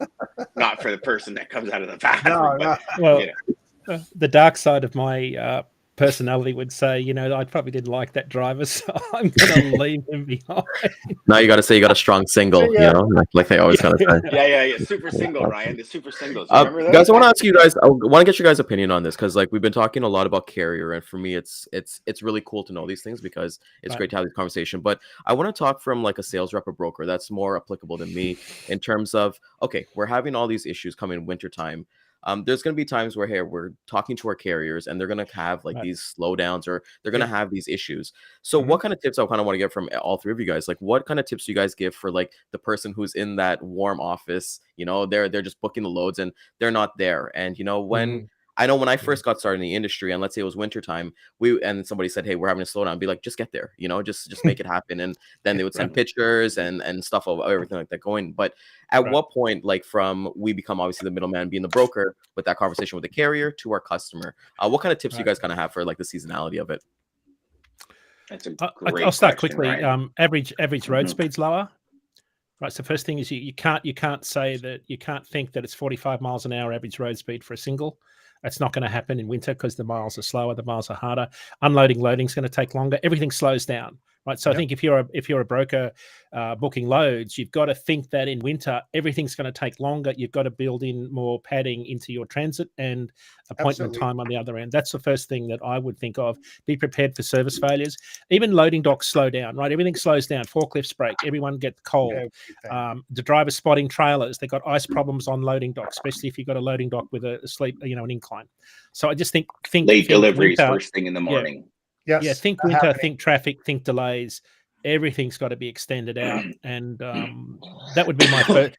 not for the person that comes out of the bathroom.
No.
Well, the dark side of my personality would say, you know, I probably didn't like that driver, so I'm going to leave him behind.
Now you got to say you got a strong single, you know, like they always kind of say.
Yeah. Super single, Ryan. The super singles. Remember that?
Guys, I want to ask you guys. I want to get your guys' opinion on this because, we've been talking a lot about carrier, and for me, it's really cool to know these things because it's great to have this conversation. But I want to talk from a sales rep or broker that's more applicable to me in terms of we're having all these issues coming in wintertime. There's going to be times where we're talking to our carriers and they're going to have these slowdowns or they're going to have these issues. So what kind of tips I kind of want to get from all three of you guys? What kind of tips do you guys give for the person who's in that warm office? You know, they're just booking the loads and they're not there. And you know, when I know when I first got started in the industry, and let's say it was wintertime, and somebody said, hey, we're having a slowdown, I'd be like, just get there, you know, just make it happen. And then they would send pictures and stuff of everything like that going. But at what point, from we become obviously the middleman, being the broker with that conversation with the carrier to our customer, what kind of tips you guys kind of have for the seasonality of it?
That's a great
I'll start
question,
quickly.
Ryan.
Average road speed's lower. Right. So first thing is you can't say that, you can't think that it's 45 miles an hour average road speed for a single. That's not going to happen in winter because the miles are slower, the miles are harder. Unloading, loading is going to take longer. Everything slows down, right? So I think if you're a broker booking loads, you've got to think that in winter everything's going to take longer. You've got to build in more padding into your transit and appointment time on the other end. That's the first thing that I would think of. Be prepared for service failures. Even loading docks slow down, right? Everything slows down. Forklifts break. Everyone gets cold. The driver spotting trailers. They've got ice problems on loading docks, especially if you've got a loading dock with a sleep, an incline. So I just think
late deliveries first thing in the morning.
Think winter, think traffic, think delays. Everything's got to be extended out, and that would be my first.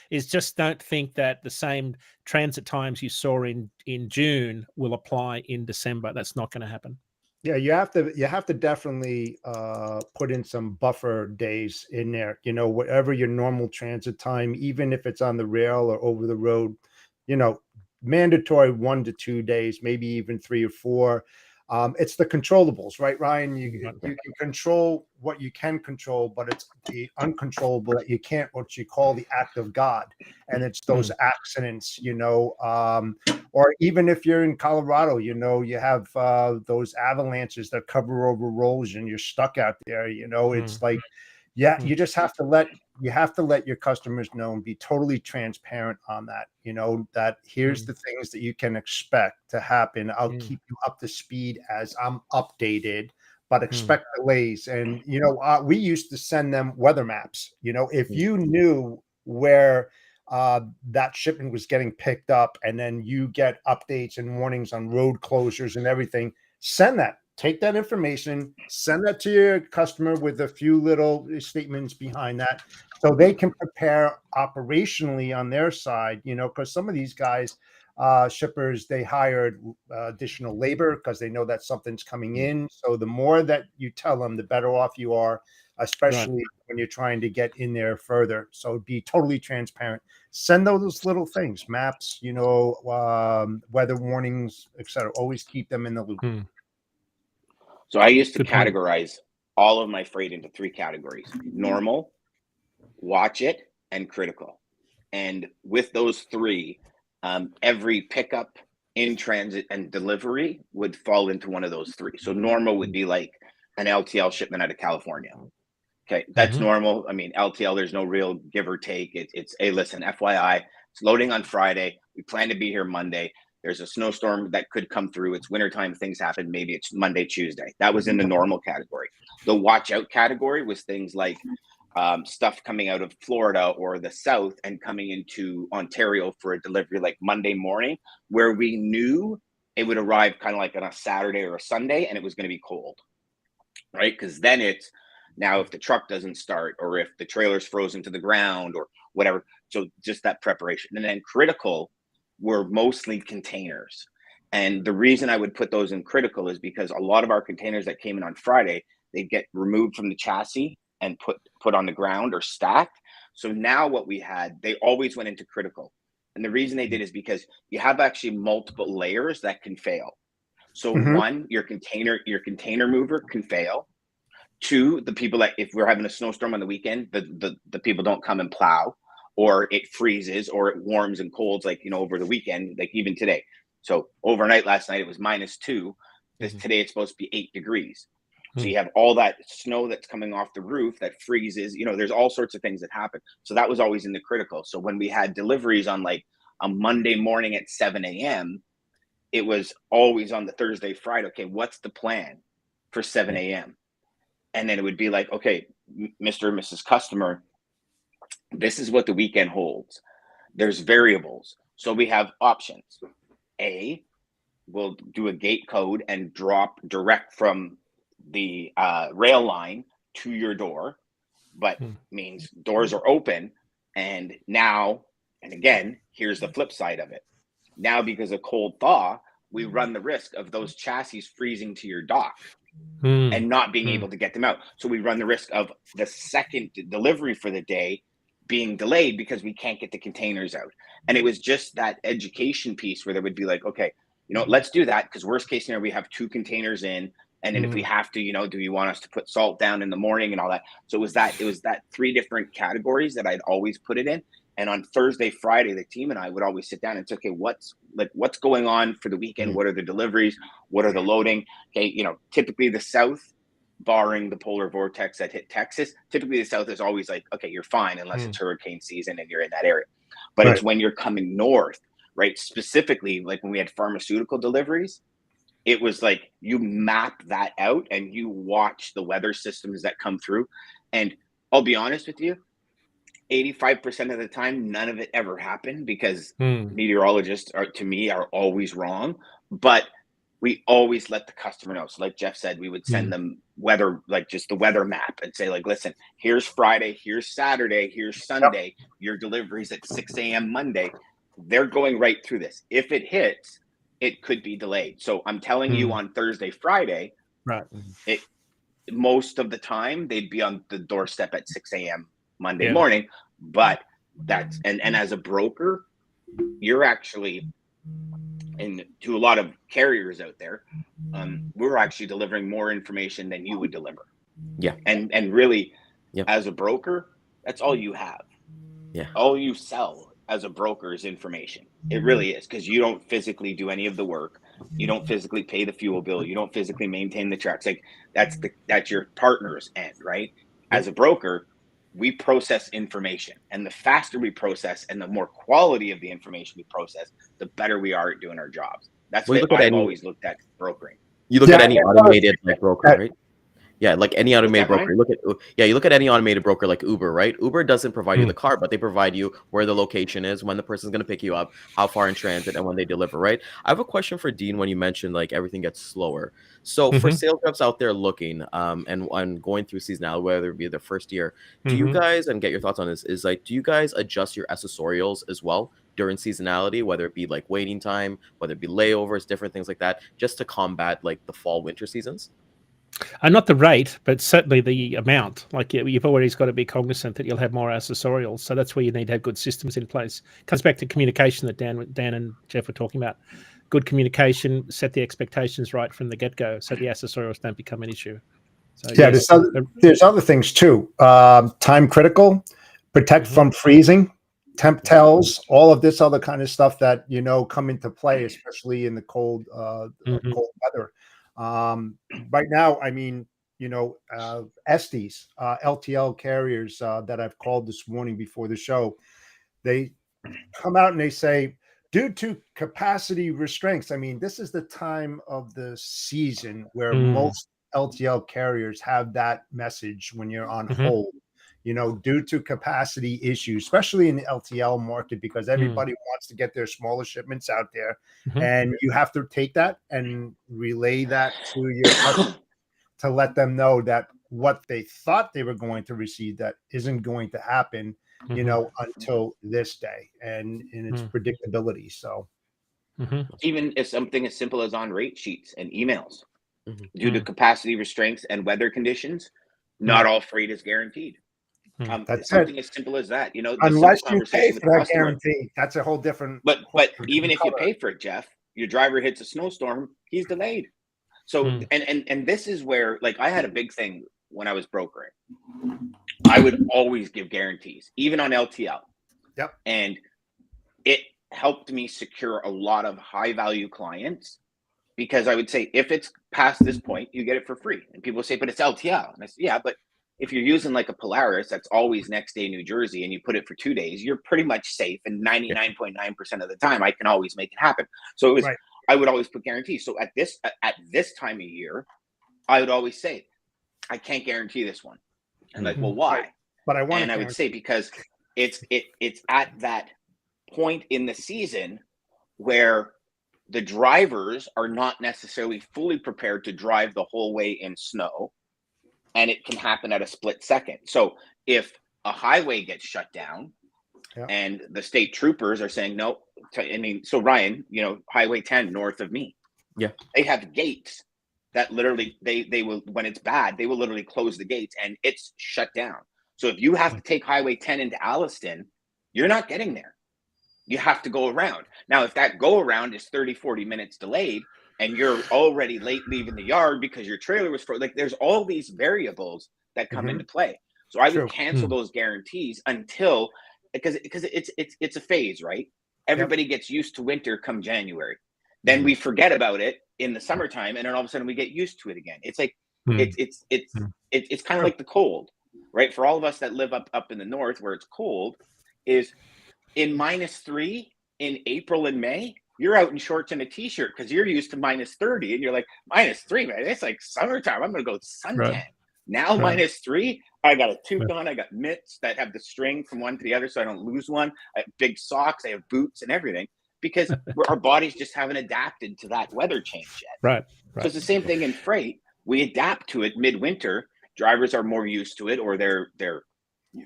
Is just don't think that the same transit times you saw in June will apply in December. That's not going to happen.
Yeah, you have to definitely put in some buffer days in there. You know, whatever your normal transit time, even if it's on the rail or over the road, you know, mandatory 1 to 2 days, maybe even 3 or 4. It's the controllables, right, Ryan? You can control what you can control, but it's the uncontrollable that you can't, what you call the act of God, and it's those accidents, you know. Or even if you're in Colorado, you know, you have those avalanches that cover over roads and you're stuck out there. You know, it's like, yeah, you just have to let your customers know and be totally transparent on that. You know, that here's the things that you can expect to happen. I'll keep you up to speed as I'm updated, but expect delays. And you know, we used to send them weather maps. You know, if you knew where that shipment was getting picked up, and then you get updates and warnings on road closures and everything, send that. Take that information, send that to your customer with a few little statements behind that, so they can prepare operationally on their side. You know, because some of these guys, shippers, they hired additional labor because they know that something's coming in. So the more that you tell them, the better off you are, especially when you're trying to get in there further. So be totally transparent. Send those little things, maps, you know, weather warnings, etc. Always keep them in the loop.
So I used to categorize all of my freight into 3 categories: normal, watch it, and critical. And with those 3, every pickup, in transit, and delivery would fall into one of those 3. So normal would be like an LTL shipment out of California. Okay, that's normal. I mean, LTL, there's no real give or take. It's a listen, FYI, it's loading on Friday. We plan to be here Monday. There's a snowstorm that could come through. It's wintertime. Things happen. Maybe it's Monday, Tuesday. That was in the normal category. The watch out category was things like stuff coming out of Florida or the South and coming into Ontario for a delivery like Monday morning, where we knew it would arrive kind of like on a Saturday or a Sunday, and it was going to be cold, right? Because then it's now if the truck doesn't start, or if the trailer's frozen to the ground or whatever. So just that preparation. And then critical were mostly containers. And the reason I would put those in critical is because a lot of our containers that came in on Friday, they'd get removed from the chassis and put on the ground or stacked. So now what we had, they always went into critical. And the reason they did is because you have actually multiple layers that can fail. So 1, your container mover can fail. 2, the people that, if we're having a snowstorm on the weekend, the people don't come and plow, or it freezes, or it warms and colds, like, you know, over the weekend, like even today. So overnight last night, it was -2. Today it's supposed to be 8 degrees. So you have all that snow that's coming off the roof that freezes, you know, there's all sorts of things that happen. So that was always in the critical. So when we had deliveries on like a Monday morning at 7 a.m., it was always on the Thursday, Friday. Okay, what's the plan for 7 a.m.? And then it would be like, okay, Mr. and Mrs. Customer, this is what the weekend holds. There's variables. So we have options. A, we'll do a gate code and drop direct from the rail line to your door, but means doors are open. And now, and again, here's the flip side of it. Now, because of cold thaw, we run the risk of those chassis freezing to your dock and not being able to get them out. So we run the risk of the second delivery for the day being delayed because we can't get the containers out. And it was just that education piece where they would be like, okay, you know, let's do that, because worst case scenario, we have 2 containers in. And then if we have to, you know, do you want us to put salt down in the morning and all that? So it was that 3 different categories that I'd always put it in. And on Thursday, Friday, the team and I would always sit down and say, okay, what's going on for the weekend? What are the deliveries? What are the loading? Okay, you know, typically the South, barring the polar vortex that hit Texas, typically the South is always like, okay, you're fine unless it's hurricane season and you're in that area. But it's when you're coming north, right? Specifically, like when we had pharmaceutical deliveries, it was like you map that out and you watch the weather systems that come through. And I'll be honest with you, 85% of the time, none of it ever happened, because meteorologists are always wrong. But we always let the customer know. So like Jeff said, we would send them weather, like just the weather map, and say like, listen, here's Friday, here's Saturday, here's Sunday, your delivery's at 6 a.m. Monday. They're going right through this. If it hits, it could be delayed. So I'm telling you on Thursday, Friday,
Right.
Most of the time they'd be on the doorstep at 6 a.m. Monday morning. But that's and as a broker, you're actually, and to a lot of carriers out there, we're actually delivering more information than you would deliver.
Yeah.
And really, as a broker, that's all you have.
Yeah.
All you sell as a broker is information. It really is, because you don't physically do any of the work. You don't physically pay the fuel bill. You don't physically maintain the trucks. Like that's your partner's end, right? As a broker, we process information, and the faster we process and the more quality of the information we process, the better we are at doing our jobs. That's what I've always looked at brokering.
You look at any automated broker, right? Yeah, like any automated broker. You look at any automated broker like Uber, right? Uber doesn't provide you the car, but they provide you where the location is, when the person's going to pick you up, how far in transit, and when they deliver, right? I have a question for Dean when you mentioned like everything gets slower. So for sales reps out there looking and going through seasonality, whether it be their first year, do you guys, and get your thoughts on this, is like, do you guys adjust your accessorials as well during seasonality, whether it be like waiting time, whether it be layovers, different things like that, just to combat like the fall winter seasons?
Not the rate, but certainly the amount. Like you've always got to be cognizant that you'll have more accessorials. So that's where you need to have good systems in place. It comes back to communication that Dan and Jeff were talking about. Good communication, set the expectations right from the get-go, so the accessorials don't become an issue. So,
there's other things too. Time critical, protect from freezing, temp tells, all of this other kind of stuff that come into play, especially in the cold cold weather. Right now, I mean, Estes, LTL carriers that I've called this morning before the show, they come out and they say, due to capacity restraints, I mean, this is the time of the season where most LTL carriers have that message when you're on hold, due to capacity issues, especially in the LTL market, because everybody wants to get their smaller shipments out there. And you have to take that and relay that to your customer to let them know that what they thought they were going to receive, that isn't going to happen, until this day, and in its predictability. So
even if something as simple as on rate sheets and emails, due to capacity restraints and weather conditions, not all freight is guaranteed.
That's
something as simple as that,
unless you pay for that guarantee, that's a whole different.
But even if you pay for it, Jeff, your driver hits a snowstorm, he's delayed. So and this is where, like, I had a big thing when I was brokering. I would always give guarantees, even on LTL.
Yep.
And it helped me secure a lot of high value clients, because I would say, if it's past this point, you get it for free. And people say, but it's LTL. And I say, yeah, but if you're using like a Polaris that's always next day New Jersey, and you put it for 2 days, you're pretty much safe. And 99.9% of the time, I can always make it happen. So it was, I would always put guarantees. So at this time of year, I would always say, I can't guarantee this one. And like, well, why?
But I want.
And I would say, because it's at that point in the season where the drivers are not necessarily fully prepared to drive the whole way in snow, and it can happen at a split second. So if a highway gets shut down, and the state troopers are saying no, so Ryan, Highway 10 north of me, they have gates that literally they will, when it's bad, they will literally close the gates and it's shut down. So if you have to take Highway 10 into Alliston, you're not getting there. You have to go around. Now, if that go around is 30, 40 minutes delayed, and you're already late leaving the yard because your trailer was frozen, like, there's all these variables that come into play. So I would cancel those guarantees until, because it's a phase, right? Everybody gets used to winter come January. Then we forget about it in the summertime, and then all of a sudden we get used to it again. It's like it's kind of like the cold, right? For all of us that live up in the north where it's cold, is in -3 in April and May, you're out in shorts and a t-shirt because you're used to -30, and you're like, -3, man, it's like summertime. I'm gonna go suntan. Now -3, I got a toque on. I got mitts that have the string from one to the other, so I don't lose one. I have big socks. I have boots and everything, because our bodies just haven't adapted to that weather change yet.
Right.
So it's the same thing in freight. We adapt to it midwinter. Drivers are more used to it, or they're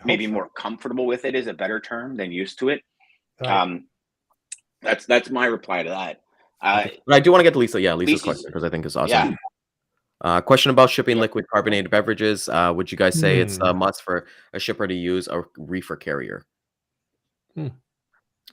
maybe more comfortable with it, is a better term than used to it. That's my reply to that.
But I do want to get to Lisa. Yeah, Lisa's question, because I think it's awesome.
Yeah.
Question about shipping liquid carbonated beverages. Would you guys say it's a must for a shipper to use a reefer carrier?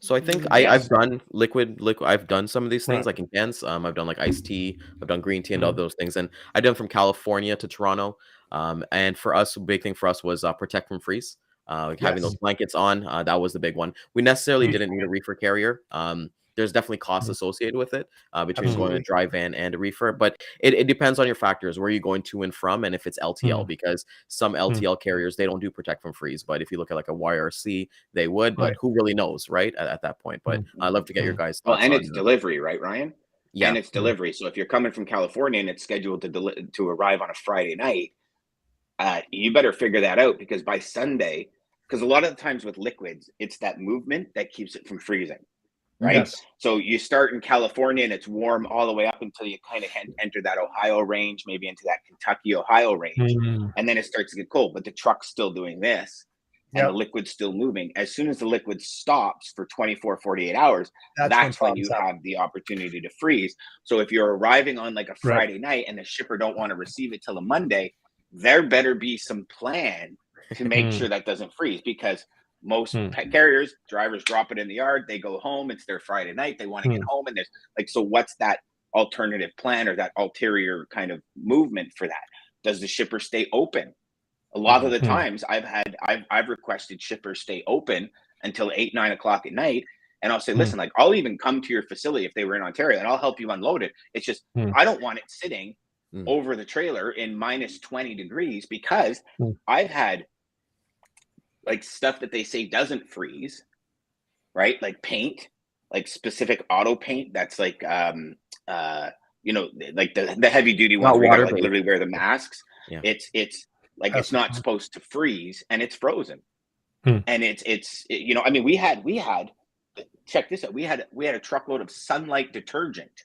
So I think I've done liquid. I've done some of these things like in cans. I've done like iced tea. I've done green tea and all those things. And I've done from California to Toronto. And for us, a big thing for us was protect from freeze. Having those blankets on, that was the big one. We necessarily didn't need a reefer carrier. There's definitely costs associated with it between going a dry van and a reefer, but it depends on your factors, where you're going to and from, and if it's LTL, because some LTL carriers, they don't do protect from freeze, but if you look at like a YRC, they would, but who really knows, right, at that point. But I'd love to get your guys' thoughts.
Well, and it's delivery, right, Ryan?
Yeah.
And it's delivery. So if you're coming from California and it's scheduled to arrive on a Friday night, you better figure that out, because by Sunday, because a lot of the times with liquids, it's that movement that keeps it from freezing. Right. Yes. So you start in California and it's warm all the way up until you kind of enter that Ohio range, maybe into that Kentucky, Ohio range. And then it starts to get cold, but the truck's still doing this and the liquid's still moving. As soon as the liquid stops for 24, 48 hours, that's when you have the opportunity to freeze. So if you're arriving on like a Friday night and the shipper don't want to receive it till a Monday, there better be some plan to make sure that doesn't freeze, because most carriers, drivers drop it in the yard, they go home, it's their Friday night, they want to get home, and there's like, so what's that alternative plan or that ulterior kind of movement for that? Does the shipper stay open? A lot of the times I've requested shippers stay open until 8, 9 o'clock at night, and I'll say, listen, like, I'll even come to your facility if they were in Ontario and I'll help you unload it. It's just I don't want it sitting over the trailer in minus 20 degrees, because I've had like stuff that they say doesn't freeze, right? Like paint, like specific auto paint that's like you know, like the heavy duty ones where you gotta, like, literally wear the masks. It's like it's not supposed to freeze, and it's frozen. And it's you know, I mean, we had check this out, we had a truckload of Sunlight detergent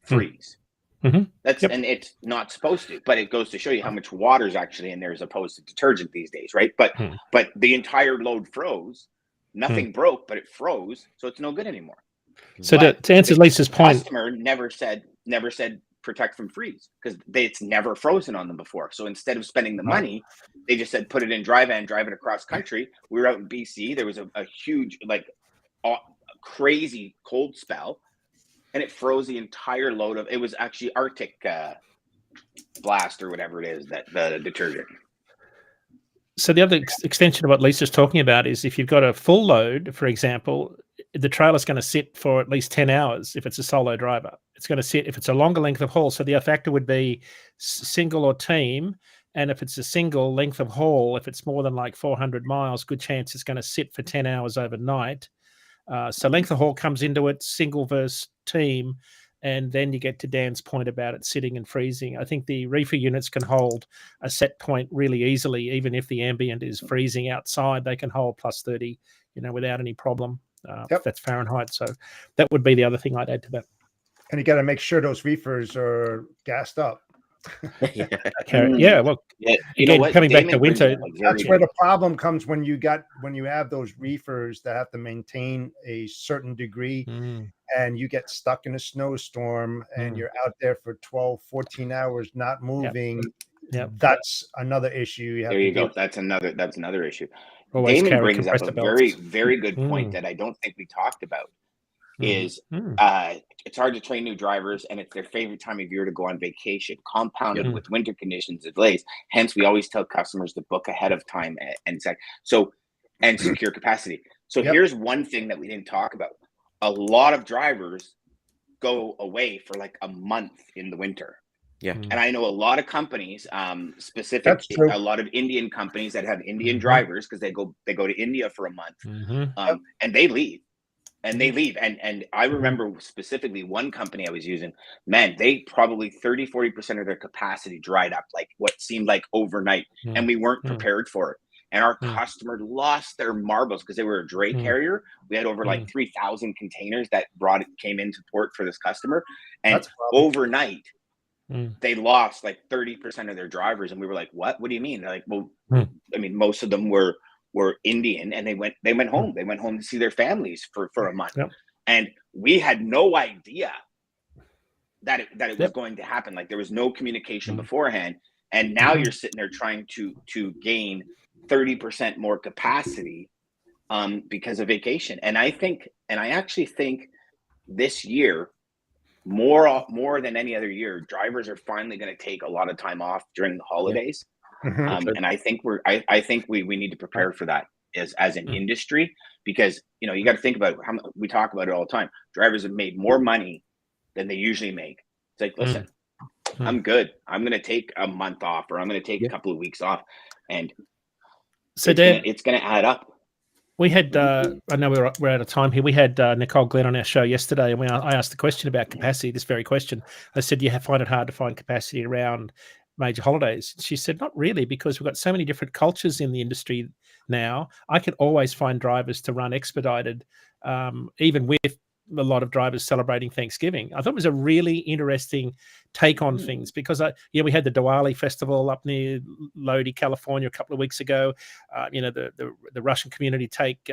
freeze. That's and it's not supposed to, but it goes to show you how much water is actually in there as opposed to detergent these days, right? But the entire load froze. Nothing broke, but it froze, so it's no good anymore.
So to answer Lisa's point,
customer never said protect from freeze, because it's never frozen on them before. So instead of spending the money, they just said put it in dry van, drive it across country. We were out in BC. There was a huge, like, crazy cold spell. And it froze the entire load of, it was actually Arctic Blast or whatever it is, that the detergent.
So the other extension of what Lisa's talking about is if you've got a full load, for example, the trailer's going to sit for at least 10 hours if it's a solo driver. It's going to sit if it's a longer length of haul. So the factor would be single or team. And if it's a single length of haul, if it's more than like 400 miles, good chance it's going to sit for 10 hours overnight. So length of haul comes into it, single versus team, and then you get to Dan's point about it sitting and freezing. I think the reefer units can hold a set point really easily, even if the ambient is freezing outside. They can hold plus 30, you know, without any problem. That's Fahrenheit. So that would be the other thing I'd add to that.
And you got to make sure those reefers are gassed up.
Well, again, coming back to winter,
that's where the problem comes when you have those reefers that have to maintain a certain degree, and you get stuck in a snowstorm and you're out there for 12, 14 hours not moving. That's another issue.
There you go. That's another issue. Daman brings up a very, very good point that I don't think we talked about. Is it's hard to train new drivers, and it's their favorite time of year to go on vacation, compounded with winter conditions and delays. Hence, we always tell customers to book ahead of time and secure capacity. So here's one thing that we didn't talk about. A lot of drivers go away for like a month in the winter. And I know a lot of companies, specifically a lot of Indian companies that have Indian drivers, because they go to India for a month, and they leave. And I remember specifically one company I was using, man, they probably 30, 40% of their capacity dried up, like what seemed like overnight. And we weren't prepared for it. And our customer lost their marbles because they were a dray carrier. We had over like 3,000 containers that came into port for this customer. And overnight, they lost like 30% of their drivers. And we were like, what do you mean? They're like, well, I mean, most of them were Indian, and they went home. They went home to see their families for a month. And we had no idea that it was going to happen. Like there was no communication beforehand, and now you're sitting there trying to gain 30% more capacity because of vacation. And I actually think this year, more than any other year, drivers are finally going to take a lot of time off during the holidays. And I think we need to prepare for that as an industry, because you got to think about how we talk about it all the time. Drivers have made more money than they usually make. It's like, listen, I'm good. I'm going to take a month off, or I'm going to take a couple of weeks off, and
so
it's going to add up.
We had, I know we're out of time here. We had Nicole Glenn on our show yesterday, and I asked the question about capacity, this very question. I said, you find it hard to find capacity around major holidays? She said, not really, because we've got so many different cultures in the industry now. I can always find drivers to run expedited, even with a lot of drivers celebrating Thanksgiving. I thought it was a really interesting take on things, because we had the Diwali festival up near Lodi, California a couple of weeks ago. The Russian community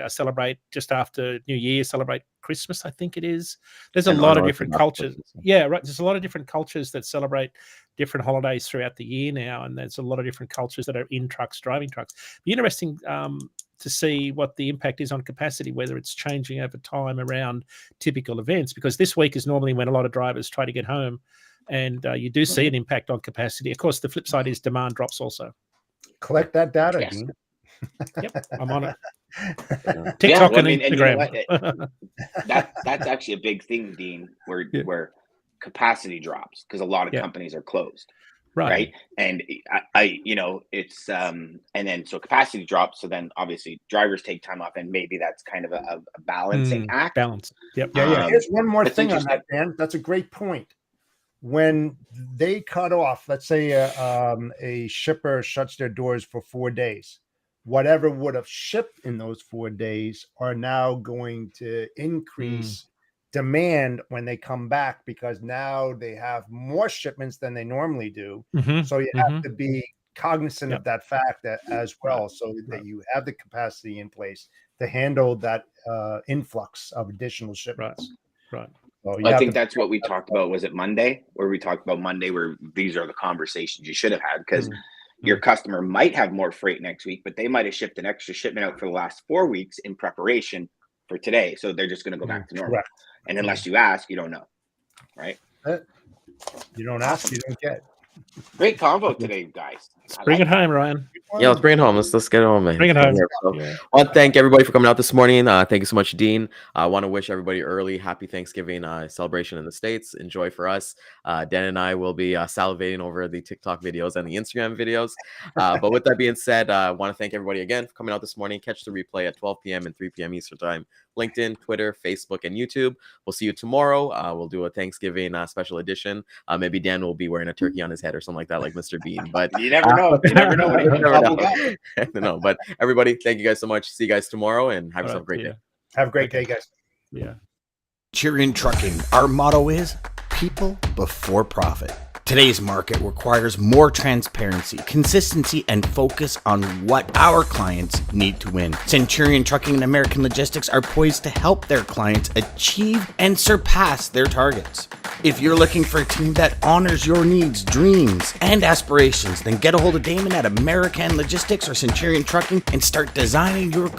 celebrate just after New Year, celebrate Christmas, I think it is. There's a lot of different cultures. Yeah, right. There's a lot of different cultures that celebrate different holidays throughout the year now, and there's a lot of different cultures that are in trucks, driving trucks. It'd be interesting to see what the impact is on capacity, whether it's changing over time around typical events, because this week is normally when a lot of drivers try to get home, and you do see an impact on capacity. Of course, the flip side is demand drops also.
Collect that data, Dean.
Yep, I'm on it. TikTok and Instagram.
That's actually a big thing, Dean, where capacity drops because a lot of companies are closed. Right. And it's and then so capacity drops. So then obviously drivers take time off, and maybe that's kind of a balancing act.
Balance. Yep.
Yeah. Here's one more thing on that, Dan. That's a great point. When they cut off, let's say a shipper shuts their doors for 4 days, whatever would have shipped in those 4 days are now going to increase demand when they come back, because now they have more shipments than they normally do. So you have to be cognizant of that fact as well, so that you have the capacity in place to handle that influx of additional shipments.
Right.
So I think that's what we talked about. Was it Monday? Where we talked about Monday, where these are the conversations you should have had, because your customer might have more freight next week, but they might have shipped an extra shipment out for the last 4 weeks in preparation for today. So they're just going to go back to normal. Correct. And unless you ask, you don't know. Right?
You don't ask, you don't get.
Great combo today, guys.
Bring it home, Ryan.
Yeah, let's bring it home. Let's get it home, man.
Bring it home.
I want to thank everybody for coming out this morning. Thank you so much, Dean. I want to wish everybody early happy Thanksgiving celebration in the States. Enjoy for us. Dan and I will be salivating over the TikTok videos and the Instagram videos. But with that being said, I want to thank everybody again for coming out this morning. Catch the replay at 12 p.m. and 3 p.m. Eastern Time. LinkedIn, Twitter, Facebook, and YouTube. We'll see you tomorrow. We'll do a Thanksgiving special edition. Maybe Dan will be wearing a turkey on his head or something like that, like Mr. Bean. But
you never know. You never know.
No, but everybody, thank you guys so much. See you guys tomorrow, and have yourself a great day.
Have a great day, guys.
Yeah.
Centurion Trucking. Our motto is people before profit. Today's market requires more transparency, consistency, and focus on what our clients need to win. Centurion Trucking and American Logistics are poised to help their clients achieve and surpass their targets. If you're looking for a team that honors your needs, dreams, and aspirations, then get a hold of Daman at American Logistics or Centurion Trucking and start designing your